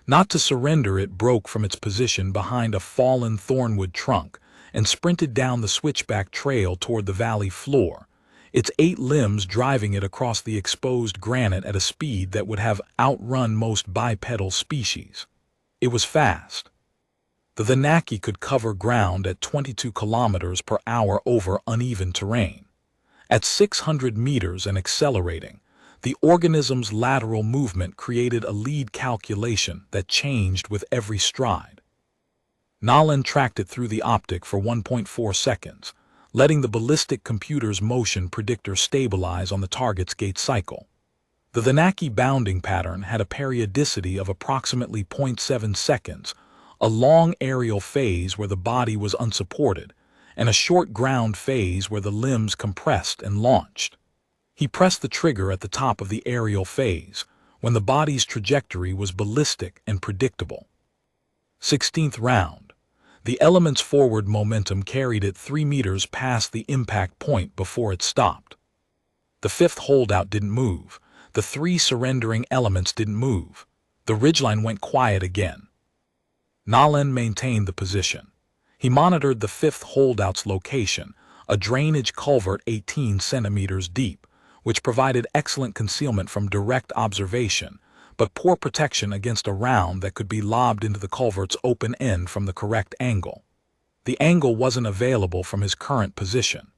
Not to surrender, it broke from its position behind a fallen thornwood trunk and sprinted down the switchback trail toward the valley floor, its 8 limbs driving it across the exposed granite at a speed that would have outrun most bipedal species. It was fast. The Thenaki could cover ground at 22 kilometers per hour over uneven terrain. At 600 meters and accelerating, the organism's lateral movement created a lead calculation that changed with every stride. Nalan tracked it through the optic for 1.4 seconds, letting the ballistic computer's motion predictor stabilize on the target's gait cycle. The Thenaki bounding pattern had a periodicity of approximately 0.7 seconds, a long aerial phase where the body was unsupported, and a short ground phase where the limbs compressed and launched. He pressed the trigger at the top of the aerial phase, when the body's trajectory was ballistic and predictable. 16th round. The element's forward momentum carried it 3 meters past the impact point before it stopped. The 5th holdout didn't move. The 3 surrendering elements didn't move. The ridgeline went quiet again. Nalan maintained the position. He monitored the 5th holdout's location, a drainage culvert 18 centimeters deep, which provided excellent concealment from direct observation, but poor protection against a round that could be lobbed into the culvert's open end from the correct angle. The angle wasn't available from his current position.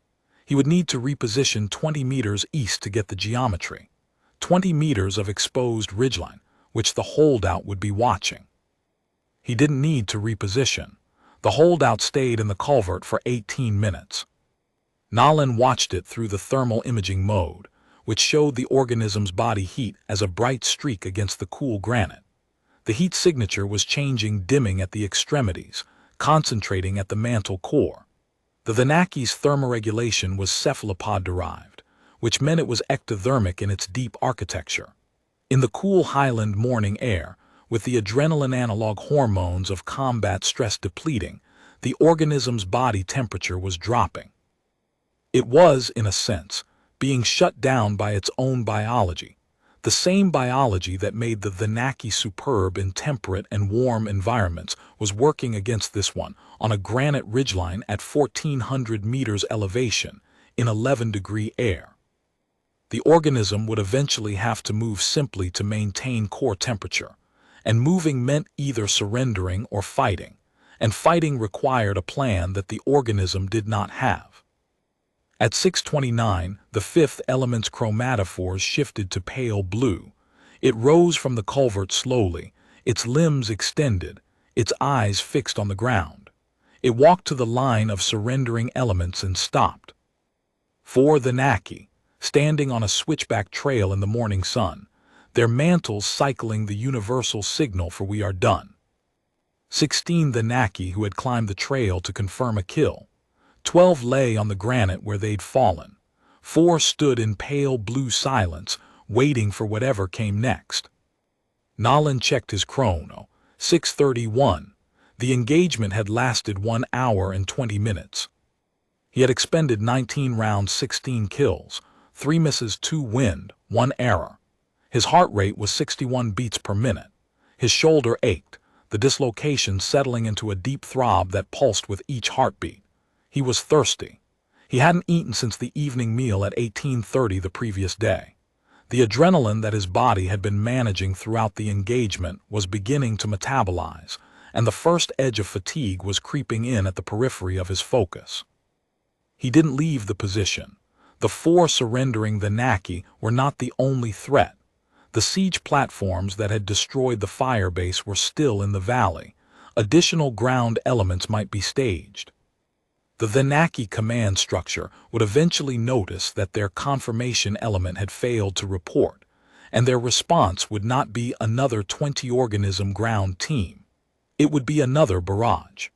He would need to reposition 20 meters east to get the geometry. 20 meters of exposed ridgeline, which the holdout would be watching. He didn't need to reposition. The holdout stayed in the culvert for 18 minutes. Nalan watched it through the thermal imaging mode. which showed the organism's body heat as a bright streak against the cool granite. The heat signature was changing, dimming at the extremities, concentrating at the mantle core. The Thenaki's thermoregulation was cephalopod-derived, which meant it was ectothermic in its deep architecture. In the cool highland morning air, with the adrenaline analog hormones of combat stress depleting, the organism's body temperature was dropping. It was, in a sense, being shut down by its own biology, the same biology that made the Thenaki superb in temperate and warm environments was working against this one on a granite ridgeline at 1,400 meters elevation in 11-degree air. The organism would eventually have to move simply to maintain core temperature, and moving meant either surrendering or fighting, and fighting required a plan that the organism did not have. At 6:29, the fifth element's chromatophores shifted to pale blue. It rose from the culvert slowly, its limbs extended, its eyes fixed on the ground. It walked to the line of surrendering elements and stopped. For the Thenaki, standing on a switchback trail in the morning sun, their mantles cycling the universal signal for "we are done." 16 Thenaki who had climbed the trail to confirm a kill. 12 lay on the granite where they'd fallen. 4 stood in pale blue silence, waiting for whatever came next. Nolan checked his chrono. 6:31. The engagement had lasted 1 hour and 20 minutes. He had expended 19 rounds, 16 kills, 3 misses, 2 wind, 1 error. His heart rate was 61 beats per minute. His shoulder ached, the dislocation settling into a deep throb that pulsed with each heartbeat. He was thirsty. He hadn't eaten since the evening meal at 18:30 the previous day. The adrenaline that his body had been managing throughout the engagement was beginning to metabolize, and the first edge of fatigue was creeping in at the periphery of his focus. He didn't leave the position. The 4 surrendering Thenaki were not the only threat. The siege platforms that had destroyed the firebase were still in the valley. Additional ground elements might be staged. The Thenaki command structure would eventually notice that their confirmation element had failed to report, and their response would not be another 20-organism ground team. It would be another barrage.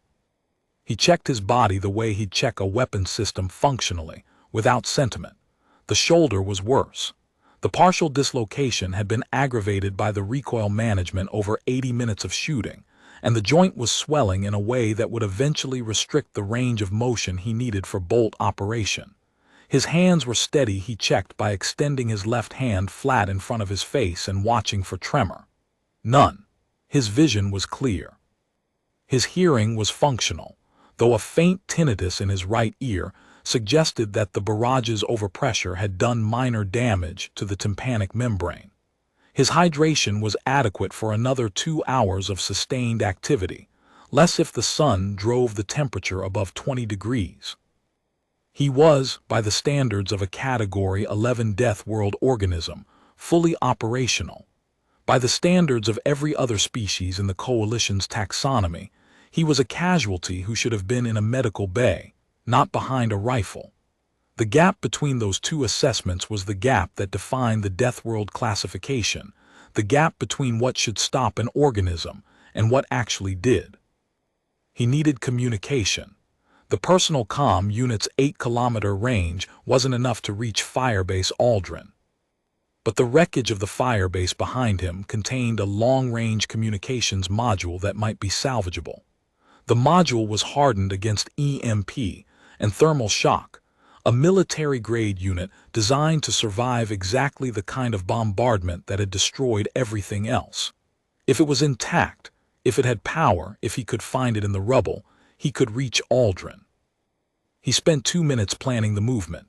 He checked his body the way he'd check a weapon system functionally, without sentiment. The shoulder was worse. The partial dislocation had been aggravated by the recoil management over 80 minutes of shooting, and the joint was swelling in a way that would eventually restrict the range of motion he needed for bolt operation. His hands were steady, he checked by extending his left hand flat in front of his face and watching for tremor. None. His vision was clear. His hearing was functional, though a faint tinnitus in his right ear suggested that the barrage's overpressure had done minor damage to the tympanic membrane. His hydration was adequate for another 2 hours of sustained activity, less if the sun drove the temperature above 20 degrees. He was, by the standards of a Category 11 Deathworld organism, fully operational. By the standards of every other species in the Coalition's taxonomy, he was a casualty who should have been in a medical bay, not behind a rifle. The gap between those two assessments was the gap that defined the Deathworld classification, the gap between what should stop an organism and what actually did. He needed communication. The personal comm unit's 8-kilometer range wasn't enough to reach firebase Aldrin. But the wreckage of the firebase behind him contained a long-range communications module that might be salvageable. The module was hardened against EMP and thermal shock, a military-grade unit designed to survive exactly the kind of bombardment that had destroyed everything else. If it was intact, if it had power, if he could find it in the rubble, he could reach Aldrin. He spent 2 minutes planning the movement.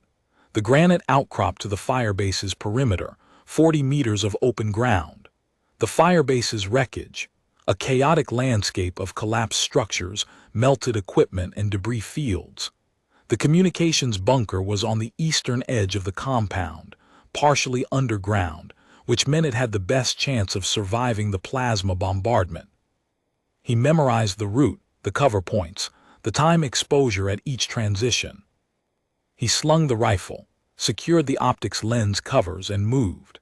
The granite outcrop to the firebase's perimeter, 40 meters of open ground. The firebase's wreckage, a chaotic landscape of collapsed structures, melted equipment, and debris fields. The communications bunker was on the eastern edge of the compound, partially underground, which meant it had the best chance of surviving the plasma bombardment. He memorized the route, the cover points, the time exposure at each transition. He slung the rifle, secured the optics lens covers, and moved.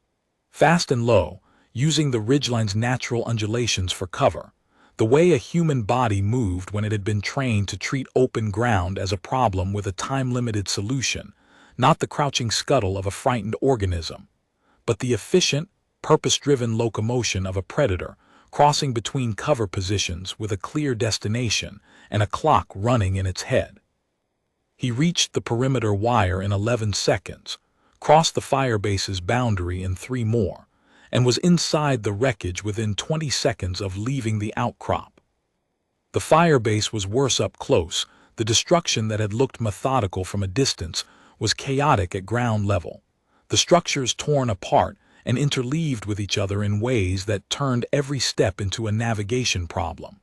Fast and low, using the ridgeline's natural undulations for cover, the way a human body moved when it had been trained to treat open ground as a problem with a time-limited solution, not the crouching scuttle of a frightened organism, but the efficient, purpose-driven locomotion of a predator, crossing between cover positions with a clear destination and a clock running in its head. He reached the perimeter wire in 11 seconds, crossed the firebase's boundary in 3 more, and was inside the wreckage within 20 seconds of leaving the outcrop. The firebase was worse up close. The destruction that had looked methodical from a distance was chaotic at ground level, the structures torn apart and interleaved with each other in ways that turned every step into a navigation problem.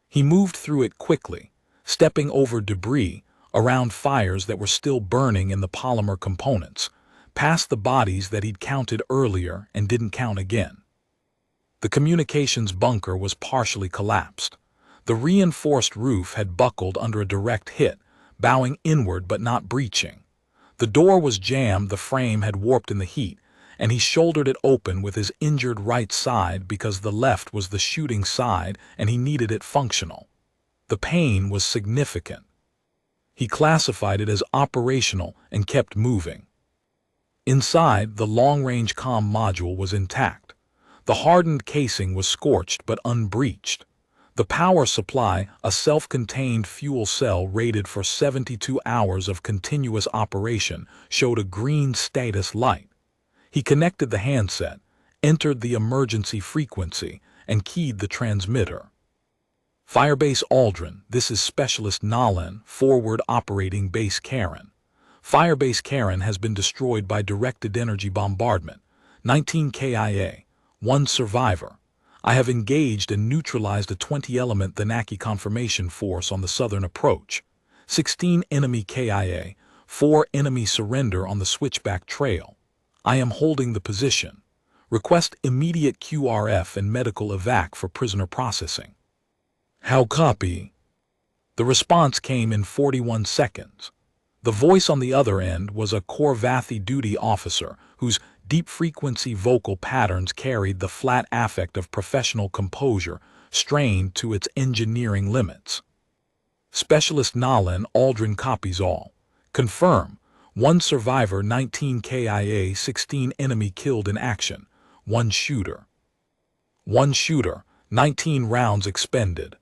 He moved through it quickly, stepping over debris, around fires that were still burning in the polymer components, past the bodies that he'd counted earlier and didn't count again. The communications bunker was partially collapsed. The reinforced roof had buckled under a direct hit, bowing inward but not breaching. The door was jammed, the frame had warped in the heat, and he shouldered it open with his injured right side because the left was the shooting side and he needed it functional. The pain was significant. He classified it as operational and kept moving. Inside, the long-range comm module was intact. The hardened casing was scorched but unbreached. The power supply, a self-contained fuel cell rated for 72 hours of continuous operation, showed a green status light. He connected the handset, entered the emergency frequency, and keyed the transmitter. Firebase Aldrin, this is Specialist Nolan, Forward Operating Base Karen. Firebase Karen has been destroyed by directed energy bombardment. 19 KIA, 1 survivor. I have engaged and neutralized a 20-element Thenaki confirmation force on the southern approach. 16 enemy KIA, 4 enemy surrender on the switchback trail. I am holding the position. Request immediate QRF and medical evac for prisoner processing. How copy? The response came in 41 seconds. The voice on the other end was a Corvathi duty officer whose deep-frequency vocal patterns carried the flat affect of professional composure strained to its engineering limits. Specialist Nolan, Aldrin copies all. Confirm. 1 survivor, 19 KIA, 16 enemy killed in action. 1 shooter. 1 shooter, 19 rounds expended.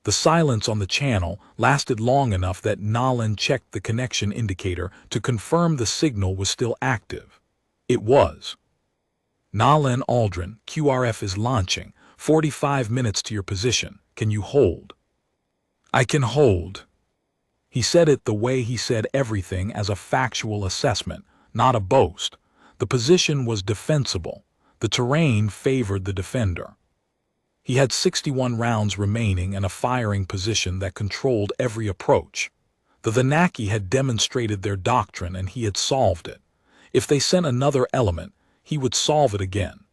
The silence on the channel lasted long enough that Nolan checked the connection indicator to confirm the signal was still active. It was. Nolan, Aldrin, QRF is launching. 45 minutes to your position. Can you hold? I can hold. He said it the way he said everything, as a factual assessment, not a boast. The position was defensible. The terrain favored the defender. He had 61 rounds remaining and a firing position that controlled every approach. The Thenaki had demonstrated their doctrine and he had solved it. If they sent another element, he would solve it again.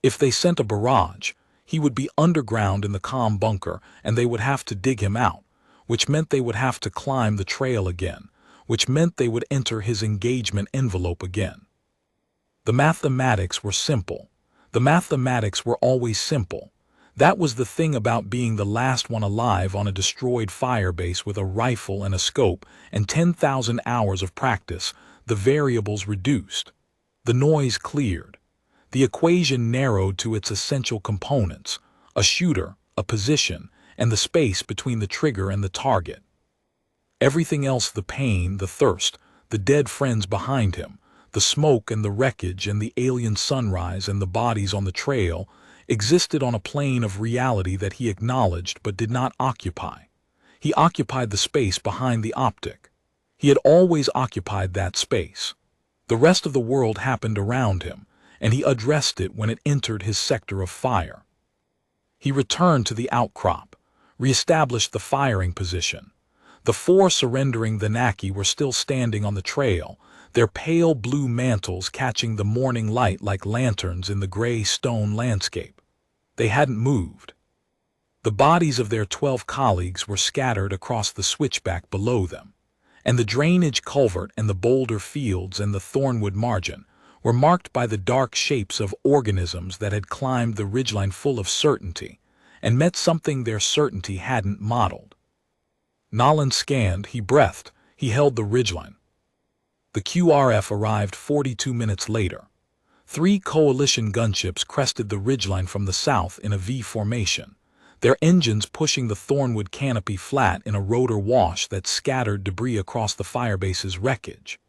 If they sent a barrage, he would be underground in the comm bunker and they would have to dig him out, which meant they would have to climb the trail again, which meant they would enter his engagement envelope again. The mathematics were simple. The mathematics were always simple. That was the thing about being the last one alive on a destroyed firebase with a rifle and a scope and 10,000 hours of practice. The variables reduced. The noise cleared. The equation narrowed to its essential components: a shooter, a position, and the space between the trigger and the target. Everything else, the pain, the thirst, the dead friends behind him, the smoke and the wreckage and the alien sunrise and the bodies on the trail, existed on a plane of reality that he acknowledged but did not occupy. He occupied the space behind the optic. He had always occupied that space. The rest of the world happened around him, and he addressed it when it entered his sector of fire. He returned to the outcrop, reestablished the firing position. The 4 surrendering Thenaki were still standing on the trail, their pale blue mantles catching the morning light like lanterns in the gray stone landscape. They hadn't moved. The bodies of their 12 colleagues were scattered across the switchback below them, and the drainage culvert and the boulder fields and the thornwood margin were marked by the dark shapes of organisms that had climbed the ridgeline full of certainty and met something their certainty hadn't modeled. Nolan scanned, he breathed, he held the ridgeline. The QRF arrived 42 minutes later. 3 coalition gunships crested the ridgeline from the south in a V formation, their engines pushing the thornwood canopy flat in a rotor wash that scattered debris across the firebase's wreckage.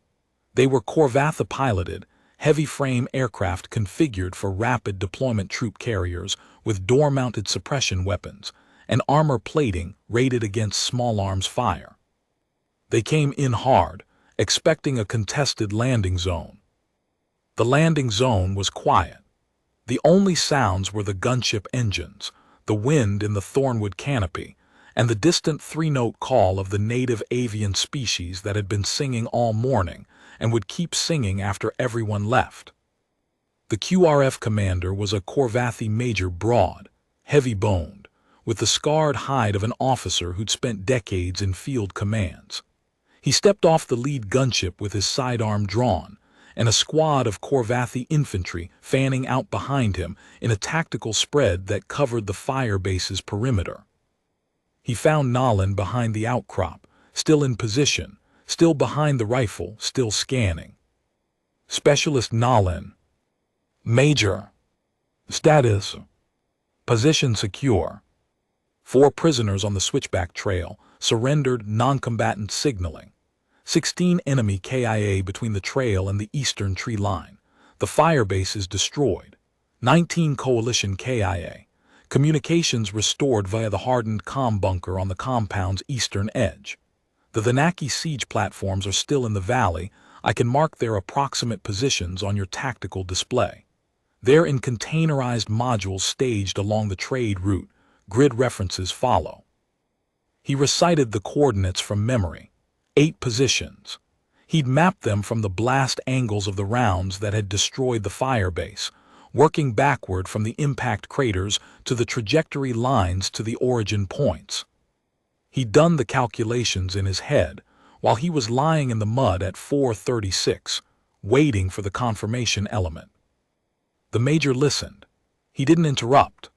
They were Corvatha-piloted, heavy-frame aircraft configured for rapid deployment troop carriers with door-mounted suppression weapons and armor plating rated against small arms fire. They came in hard, expecting a contested landing zone. The landing zone was quiet. The only sounds were the gunship engines, the wind in the thornwood canopy, and the distant 3-note call of the native avian species that had been singing all morning and would keep singing after everyone left. The QRF commander was a Corvathi major, broad, heavy-boned, with the scarred hide of an officer who'd spent decades in field commands. He stepped off the lead gunship with his sidearm drawn, and a squad of Corvathi infantry fanning out behind him in a tactical spread that covered the firebase's perimeter. He found Nolan behind the outcrop, still in position, still behind the rifle, still scanning. Specialist Nolan. Major. Status. Position secure. 4 prisoners on the switchback trail, surrendered non-combatant signaling. 16 enemy KIA between the trail and the eastern tree line. The firebase is destroyed. 19 coalition KIA. Communications restored via the hardened comm bunker on the compound's eastern edge. The Thenaki siege platforms are still in the valley. I can mark their approximate positions on your tactical display. They're in containerized modules staged along the trade route. Grid references follow. He recited the coordinates from memory. 8 positions. He'd mapped them from the blast angles of the rounds that had destroyed the firebase, working backward from the impact craters to the trajectory lines to the origin points. He'd done the calculations in his head while he was lying in the mud at 4:36, waiting for the confirmation element. The major listened. He didn't interrupt.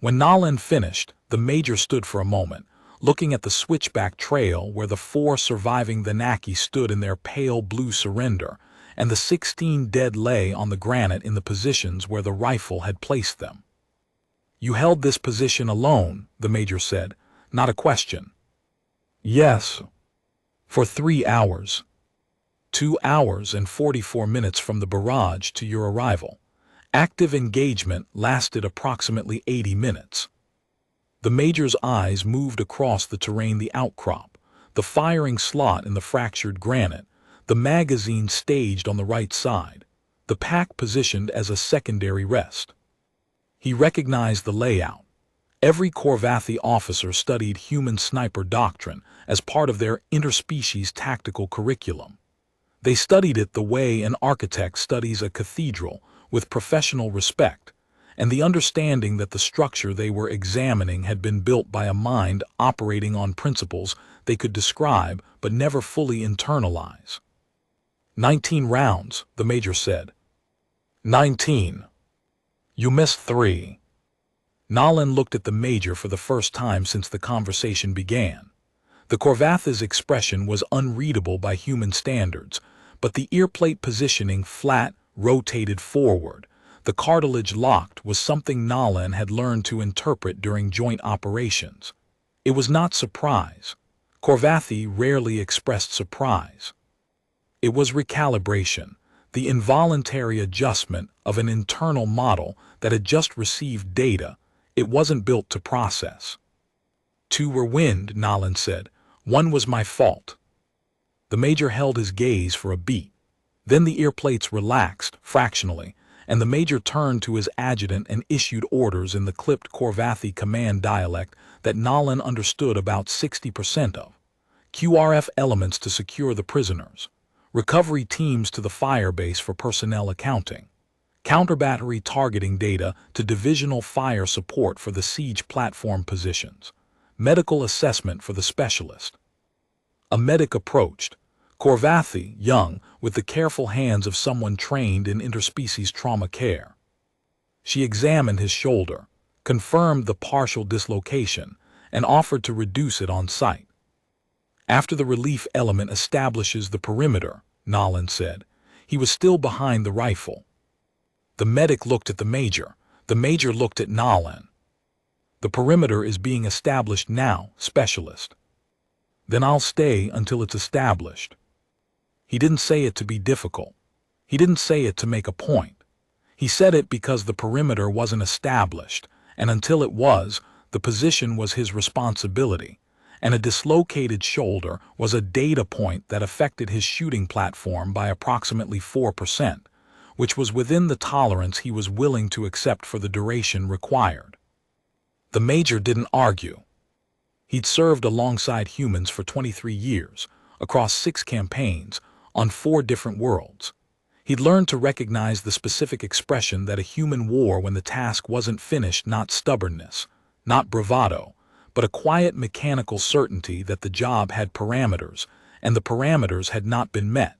When Nolan finished, the major stood for a moment, looking at the switchback trail where the 4 surviving Thenaki stood in their pale blue surrender, and the 16 dead lay on the granite in the positions where the rifle had placed them. "You held this position alone," the major said, "not a question." "Yes." "For 3 hours. 2 hours and 44 minutes from the barrage to your arrival. Active engagement lasted approximately 80 minutes. The major's eyes moved across the terrain, the outcrop, the firing slot in the fractured granite, the magazine staged on the right side, the pack positioned as a secondary rest. He recognized the layout. Every Corvathi officer studied human sniper doctrine as part of their interspecies tactical curriculum. They studied it the way an architect studies a cathedral, with professional respect, and the understanding that the structure they were examining had been built by a mind operating on principles they could describe but never fully internalize. 19 rounds, the major said. 19. You missed 3. Nolan looked at the major for the first time since the conversation began. The Corvatha's expression was unreadable by human standards, but the earplate positioning flat, rotated forward, the cartilage locked, was something Nolan had learned to interpret during joint operations. It was not surprise. Corvathi rarely expressed surprise. It was recalibration, the involuntary adjustment of an internal model that had just received data it wasn't built to process. 2 were wind, Nolan said. 1 was my fault. The major held his gaze for a beat. Then the earplates relaxed, fractionally, and the major turned to his adjutant and issued orders in the clipped Corvathi command dialect that Nolan understood about 60% of. QRF elements to secure the prisoners. Recovery teams to the firebase for personnel accounting. Counter-battery targeting data to divisional fire support for the siege platform positions. Medical assessment for the specialist. A medic approached, Korvathi, young, with the careful hands of someone trained in interspecies trauma care. She examined his shoulder, confirmed the partial dislocation, and offered to reduce it on site. After the relief element establishes the perimeter, Nolan said, he was still behind the rifle. The medic looked at the major. The major looked at Nolan. The perimeter is being established now, specialist. Then I'll stay until it's established. He didn't say it to be difficult. He didn't say it to make a point. He said it because the perimeter wasn't established, and until it was, the position was his responsibility, and a dislocated shoulder was a data point that affected his shooting platform by approximately 4%, which was within the tolerance he was willing to accept for the duration required. The major didn't argue. He'd served alongside humans for 23 years, across 6 campaigns, on 4 different worlds. He'd learned to recognize the specific expression that a human wore when the task wasn't finished, not stubbornness, not bravado, but a quiet mechanical certainty that the job had parameters, and the parameters had not been met.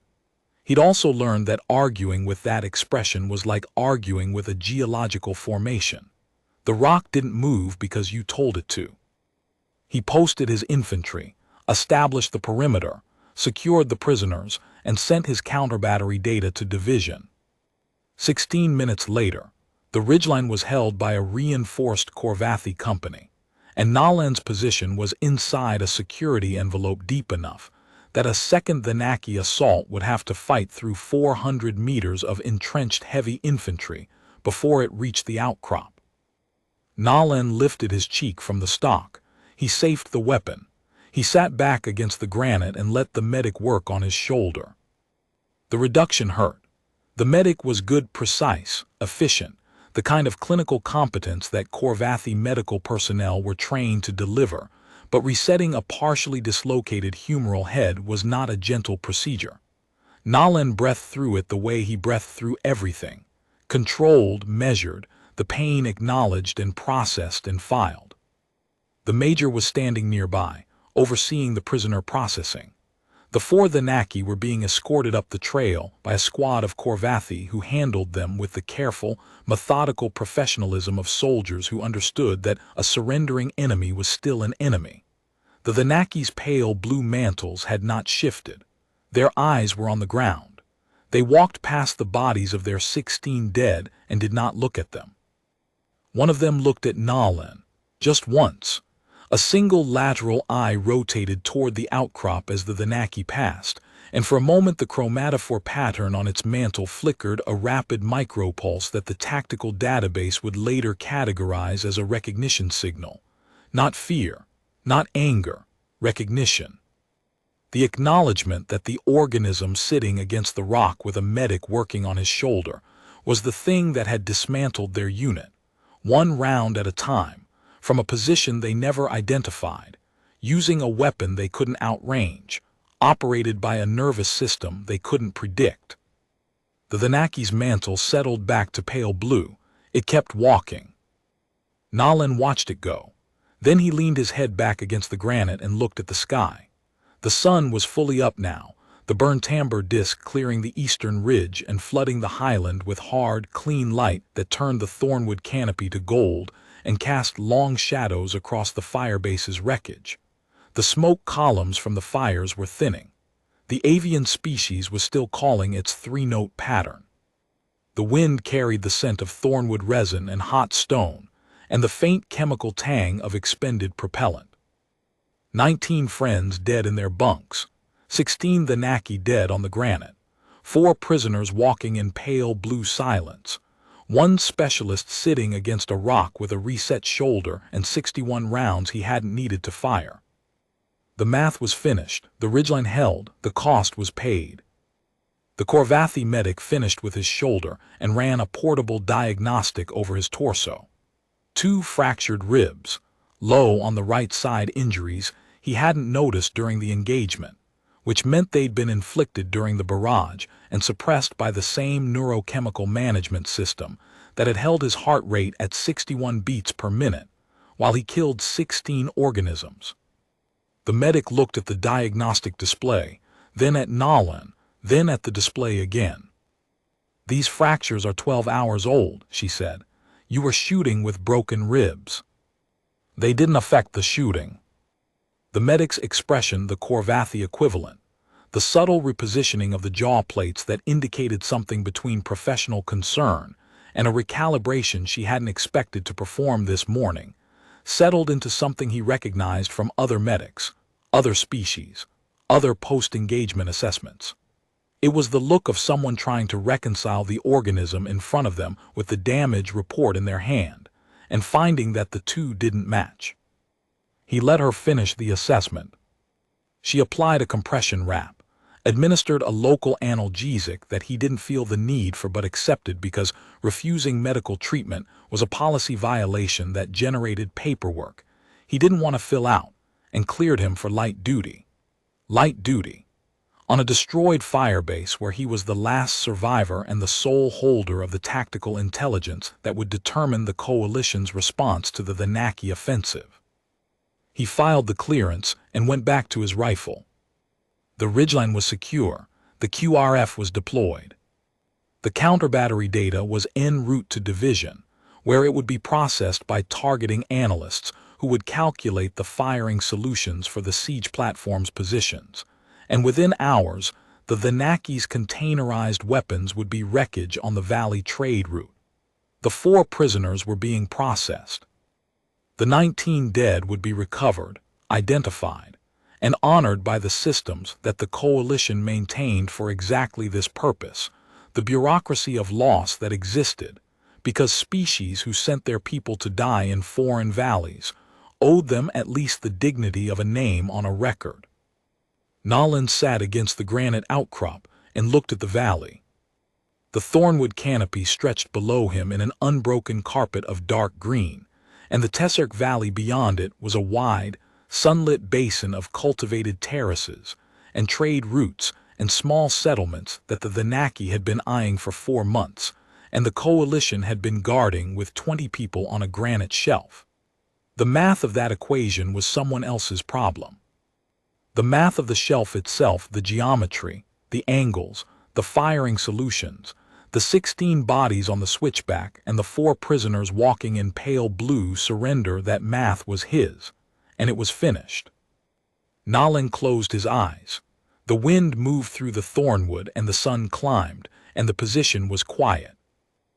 He'd also learned that arguing with that expression was like arguing with a geological formation. The rock didn't move because you told it to. He posted his infantry, established the perimeter, secured the prisoners, and sent his counter-battery data to division. 16 minutes later, the ridgeline was held by a reinforced Korvathi company, and Nolan's position was inside a security envelope deep enough that a second Thenaki assault would have to fight through 400 meters of entrenched heavy infantry before it reached the outcrop. Nolan lifted his cheek from the stock. He safed the weapon. He sat back against the granite and let the medic work on his shoulder. The reduction hurt. The medic was good, precise, efficient, the kind of clinical competence that Korvathi medical personnel were trained to deliver, but resetting a partially dislocated humeral head was not a gentle procedure. Nolan breathed through it the way he breathed through everything. Controlled, measured, the pain acknowledged and processed and filed. The major was standing nearby, overseeing the prisoner processing. The 4 Thenaki were being escorted up the trail by a squad of Korvathi who handled them with the careful, methodical professionalism of soldiers who understood that a surrendering enemy was still an enemy. The Thenaki's pale blue mantles had not shifted. Their eyes were on the ground. They walked past the bodies of their 16 dead and did not look at them. One of them looked at Nolan, just once. A single lateral eye rotated toward the outcrop as the Thenaki passed, and for a moment the chromatophore pattern on its mantle flickered, a rapid micropulse that the tactical database would later categorize as a recognition signal. Not fear, not anger, recognition. The acknowledgement that the organism sitting against the rock with a medic working on his shoulder was the thing that had dismantled their unit, one round at a time, from a position they never identified, using a weapon they couldn't outrange, operated by a nervous system they couldn't predict. The Thenaki's mantle settled back to pale blue. It kept walking. Nolan watched it go. Then he leaned his head back against the granite and looked at the sky. The sun was fully up now, the burnt amber disk clearing the eastern ridge and flooding the highland with hard, clean light that turned the thornwood canopy to gold and cast long shadows across the firebase's wreckage. The smoke columns from the fires were thinning. The avian species was still calling its 3-note pattern. The wind carried the scent of thornwood resin and hot stone, and the faint chemical tang of expended propellant. 19 friends dead in their bunks, 16 Thenaki dead on the granite, 4 prisoners walking in pale blue silence, 1 specialist sitting against a rock with a reset shoulder and 61 rounds he hadn't needed to fire. The math was finished, the ridgeline held, the cost was paid. The Korvathi medic finished with his shoulder and ran a portable diagnostic over his torso. 2 fractured ribs, low on the right side injuries he hadn't noticed during the engagement, which meant they'd been inflicted during the barrage and suppressed by the same neurochemical management system that had held his heart rate at 61 beats per minute while he killed 16 organisms. The medic looked at the diagnostic display, then at Nolan, then at the display again. "These fractures are 12 hours old," she said. "You were shooting with broken ribs." "They didn't affect the shooting." The medic's expression the Corvathi equivalent, the subtle repositioning of the jaw plates that indicated something between professional concern and a recalibration she hadn't expected to perform this morning, settled into something he recognized from other medics, other species, other post-engagement assessments. It was the look of someone trying to reconcile the organism in front of them with the damage report in their hand, and finding that the two didn't match. He let her finish the assessment. She applied a compression wrap, administered a local analgesic that he didn't feel the need for but accepted because refusing medical treatment was a policy violation that generated paperwork he didn't want to fill out, and cleared him for light duty. Light duty. On a destroyed firebase where he was the last survivor and the sole holder of the tactical intelligence that would determine the coalition's response to the Thenaki offensive. He filed the clearance and went back to his rifle. The ridgeline was secure. The QRF was deployed. The counter-battery data was en route to division, where it would be processed by targeting analysts who would calculate the firing solutions for the siege platform's positions. And within hours, the Thenaki's containerized weapons would be wreckage on the valley trade route. The 4 prisoners were being processed. The 19 dead would be recovered, identified, and honored by the systems that the coalition maintained for exactly this purpose, the bureaucracy of loss that existed, because species who sent their people to die in foreign valleys owed them at least the dignity of a name on a record. Nolan sat against the granite outcrop and looked at the valley. The thornwood canopy stretched below him in an unbroken carpet of dark green, and the Tesserk Valley beyond it was a wide, sunlit basin of cultivated terraces and trade routes and small settlements that the Thenaki had been eyeing for 4 months, and the coalition had been guarding with 20 people on a granite shelf. The math of that equation was someone else's problem. The math of the shelf itself, the geometry, the angles, the firing solutions, the 16 bodies on the switchback and the 4 prisoners walking in pale blue surrender, that math was his, and it was finished. Nolan closed his eyes. The wind moved through the thornwood and the sun climbed, and the position was quiet.